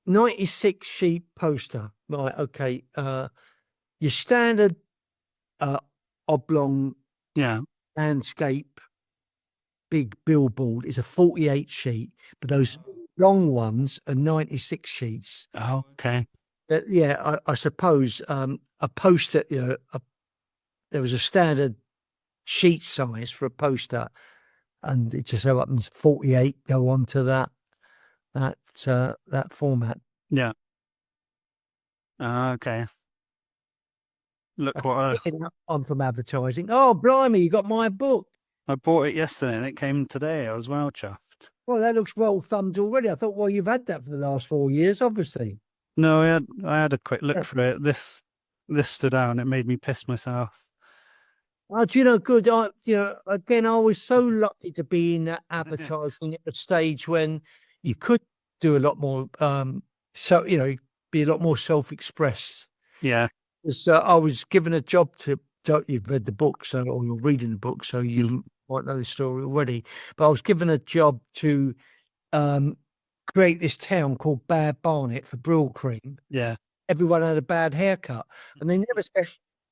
96 sheet poster. Right. Okay. Your standard oblong landscape big billboard is a 48 sheet, but those long ones are 96 sheets. Oh, okay. I suppose a poster, there was a standard sheet size for a poster, and it just so happens 48 go on to that format. Yeah. Okay. Look what I'm from advertising. Oh, blimey, you got my book. I bought it yesterday and it came today. I was well chuffed. Well, that looks well thumbed already. I thought, well, you've had that for the last 4 years, obviously. No, I had a quick look for it. This stood out and it made me piss myself. Oh, do you know, good. Again, I was so lucky to be in that advertising at a stage when you could do a lot more. Be a lot more self-expressed. Yeah. Because I was given a job to. You've read the book, or you're reading the book, so you might know the story already. But I was given a job to create this town called Bad Barnet for Brill Cream. Yeah. Everyone had a bad haircut, and they never said,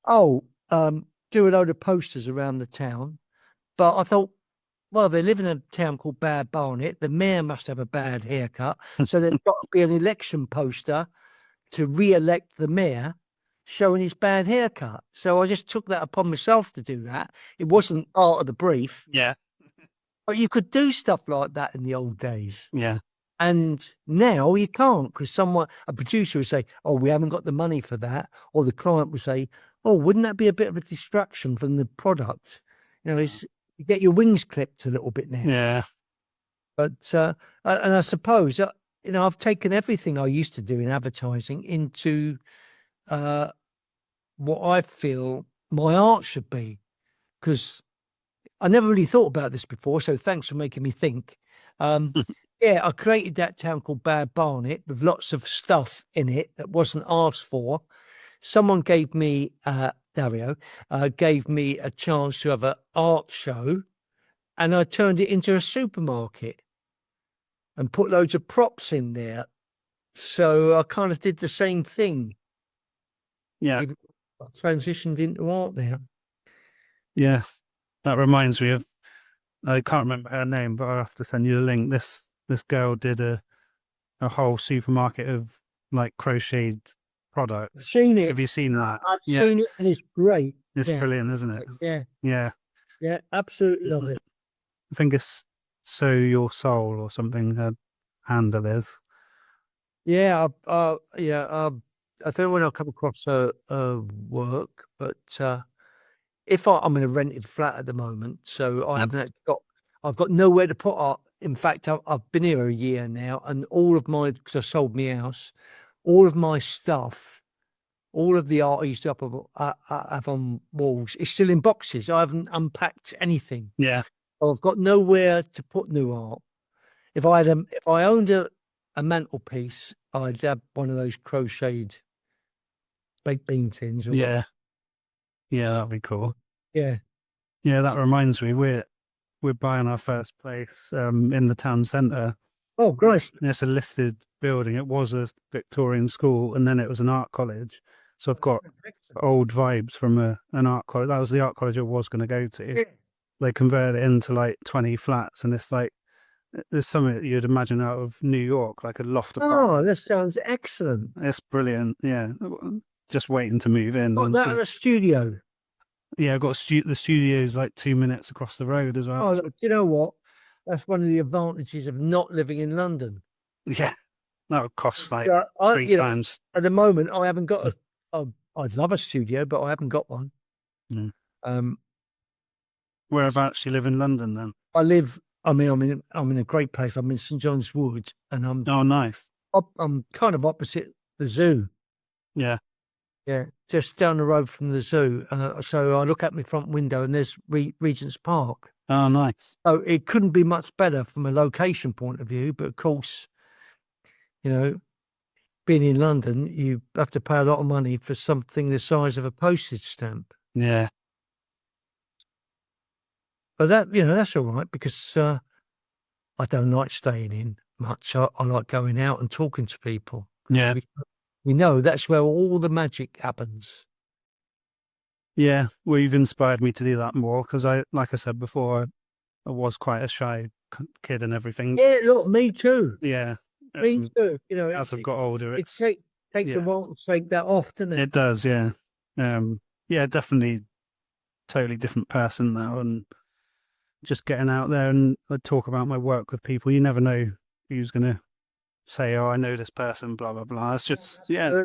"Oh, do a load of posters around the town." But I thought, well, they live in a town called Bad Barnet. The mayor must have a bad haircut, so there's got to be an election poster to re-elect the mayor, showing his bad haircut. So I just took that upon myself to do that. It wasn't part of the brief. Yeah. But you could do stuff like that in the old days. Yeah. And now you can't, because a producer would say, "Oh, we haven't got the money for that," or the client would say, "Oh, wouldn't that be a bit of a distraction from the product?" You get your wings clipped a little bit now. Yeah. But and I suppose I've taken everything I used to do in advertising into what I feel my art should be, because I never really thought about this before. So thanks for making me think. Yeah, I created that town called Bad Barnet with lots of stuff in it that wasn't asked for. Someone gave me, Dario, gave me a chance to have an art show, and I turned it into a supermarket and put loads of props in there. So I kind of did the same thing. Yeah. I transitioned into art now. Yeah. That reminds me of, I can't remember her name, but I'll have to send you the link. This girl did a whole supermarket of like crocheted products. Seen it. Have you seen that? I've Yeah. seen it, and it's great. It's Yeah. brilliant, isn't it? Yeah. Yeah. Yeah. Absolutely love it. I think it's Sew Your Soul or something her handle is. Yeah. I don't know when I'll come across her work, but if I'm in a rented flat at the moment, so I haven't I've got nowhere to put art. In fact, I've been here a year now, and because I sold my house, all of my stuff, all of the art I used to have on walls is still in boxes. I haven't unpacked anything. Yeah. I've got nowhere to put new art. If I owned a mantelpiece, I'd have one of those crocheted baked bean tins. Yeah. Yeah, that'd be cool. Yeah. Yeah, that reminds me, we're buying our first place in the town centre. Oh, great. It's a listed building. It was a Victorian school, and then it was an art college. So I've got old vibes from an art college. That was the art college I was going to go to. Yeah. They converted it into like 20 flats, and it's like there's something that you'd imagine out of New York, like a loft apartment. Oh, that sounds excellent. It's brilliant. Yeah, just waiting to move in. Got that in a studio. Yeah, I've got the studio's like 2 minutes across the road as well. Oh, look, you know what? That's one of the advantages of not living in London. Yeah, that would cost like Yeah, 3 times. At the moment, I haven't got I'd love a studio, but I haven't got one. Mm. Whereabouts do you live in London then? I'm in a great place. I'm in St John's Wood, and Oh, nice. I'm kind of opposite the zoo. Yeah. Yeah, just down the road from the zoo. So I look out my front window, and there's Regent's Park. Oh, nice. So it couldn't be much better from a location point of view. But of course, being in London, you have to pay a lot of money for something the size of a postage stamp. Yeah. But that's all right, because I don't like staying in much. I like going out and talking to people. Yeah. We know that's where all the magic happens. Yeah. Well, you've inspired me to do that more because like I said before, I was quite a shy kid and everything. Yeah, look, me too. Yeah. Me too. As I've got older, it takes a while to take that off, doesn't it? It does, yeah. Yeah, definitely totally different person now, and just getting out there and I talk about my work with people. You never know who's going to say, "Oh, I know this person," blah blah blah. It's just yeah.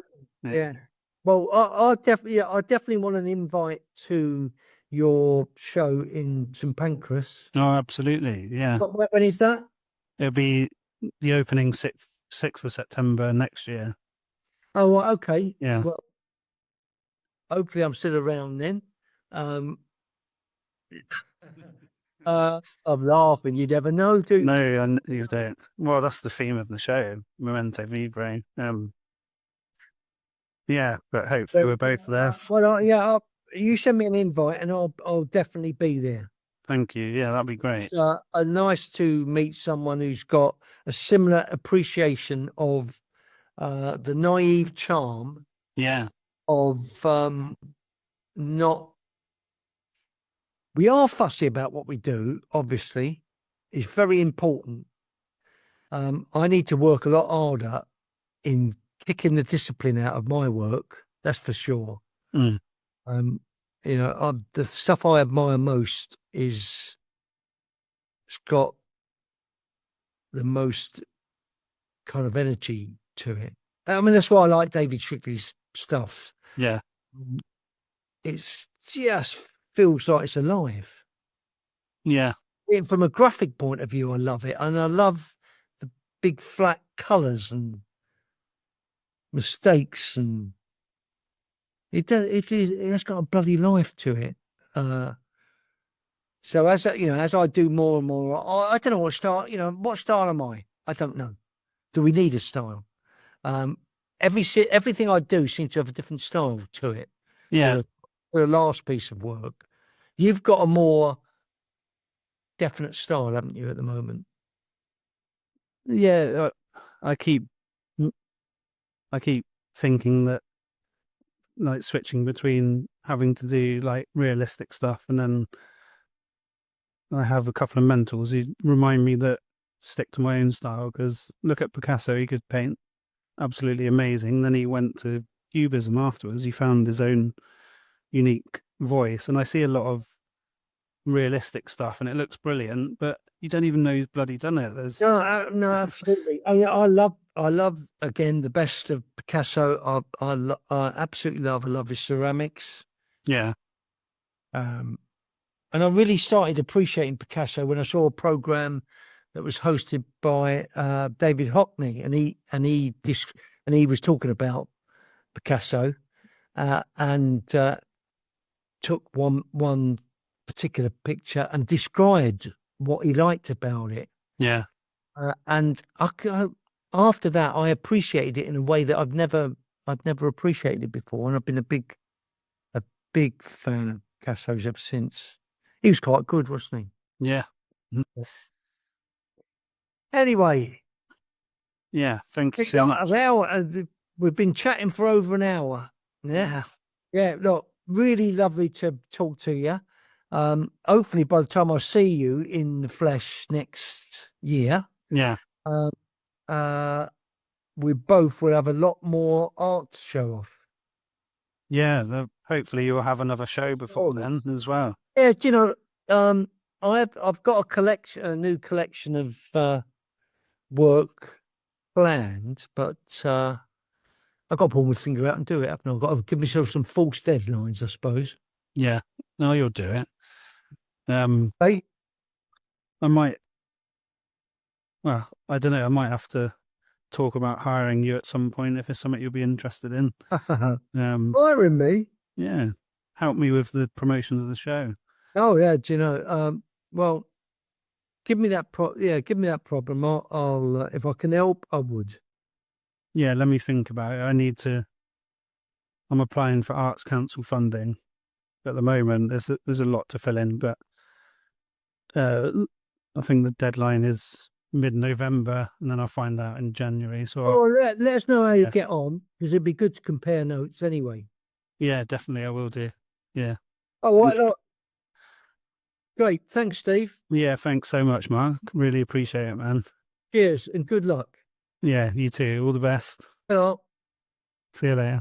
Well, I definitely want an invite to your show in St Pancras. Oh, absolutely, yeah. When is that? It'll be the opening 6th of September next year. Oh, okay. Yeah. Well, hopefully I'm still around then. I'm laughing. You never know, do you? No, you don't. Well, that's the theme of the show, Memento Vivre. Yeah, but hopefully we're both there. Well, you send me an invite, and I'll definitely be there. Thank you. Yeah, that'd be great. It's nice to meet someone who's got a similar appreciation of the naive charm. Yeah. Of not. We are fussy about what we do. Obviously, it's very important. I need to work a lot harder in kicking the discipline out of my work. That's for sure. Mm. The stuff I admire most is it's got the most kind of energy to it. I mean, that's why I like David Strictly's stuff. Yeah. It's just feels like it's alive. Yeah. From a graphic point of view, I love it. And I love the big flat colours and mistakes, and it's got a bloody life to it. So as I do more and more, I don't know what style, what style am I? I don't know. Do we need a style? Everything I do seems to have a different style to it. Yeah. For the last piece of work, you've got a more definite style, haven't you, at the moment? Yeah. I keep thinking that, like, switching between having to do like realistic stuff, and then I have a couple of mentors who remind me that stick to my own style. Because look at Picasso, he could paint absolutely amazing. Then he went to Cubism afterwards. He found his own unique voice, and I see a lot of realistic stuff, and it looks brilliant, but you don't even know who's bloody done it. There's No, absolutely. I love again the best of Picasso. I absolutely love his ceramics. yeah, And I really started appreciating Picasso when I saw a program that was hosted by David Hockney, and he was talking about Picasso, and took one particular picture and described what he liked about it. yeah, And after that, I appreciated it in a way that I've never appreciated it before, and I've been a big fan of Picasso's ever since. He was quite good, wasn't yeah, he? Anyway, yeah. Thank you so much. We've been chatting for over an hour. Yeah, Yeah. Look, really lovely to talk to you. Hopefully, by the time I see you in the flesh next year, yeah, we both will have a lot more art to show off. yeah. Hopefully, you'll have another show before then as well. Yeah, do you know, I've got a new collection of work planned, but I've got to pull my finger out and do it, haven't I? I've got to give myself some false deadlines, I suppose. Yeah, no, you'll do it. Hey? I might. Well, I don't know. I might have to talk about hiring you at some point if it's something you'll be interested in. Hiring me? Yeah, help me with the promotions of the show. Oh yeah, do you know? Well, give me that problem. I'll if I can help, I would. Yeah, let me think about it. I'm applying for Arts Council funding at the moment. There's a lot to fill in, but I think the deadline is mid-November, and then I'll find out in January. So let us know how you get on, because it'd be good to compare notes anyway. Yeah, definitely, I will do. Yeah. Oh, right, great. Thanks, Steve. Yeah, thanks so much, Mark. Really appreciate it, man. Cheers and good luck. Yeah, you too. All the best. Hello. See you later.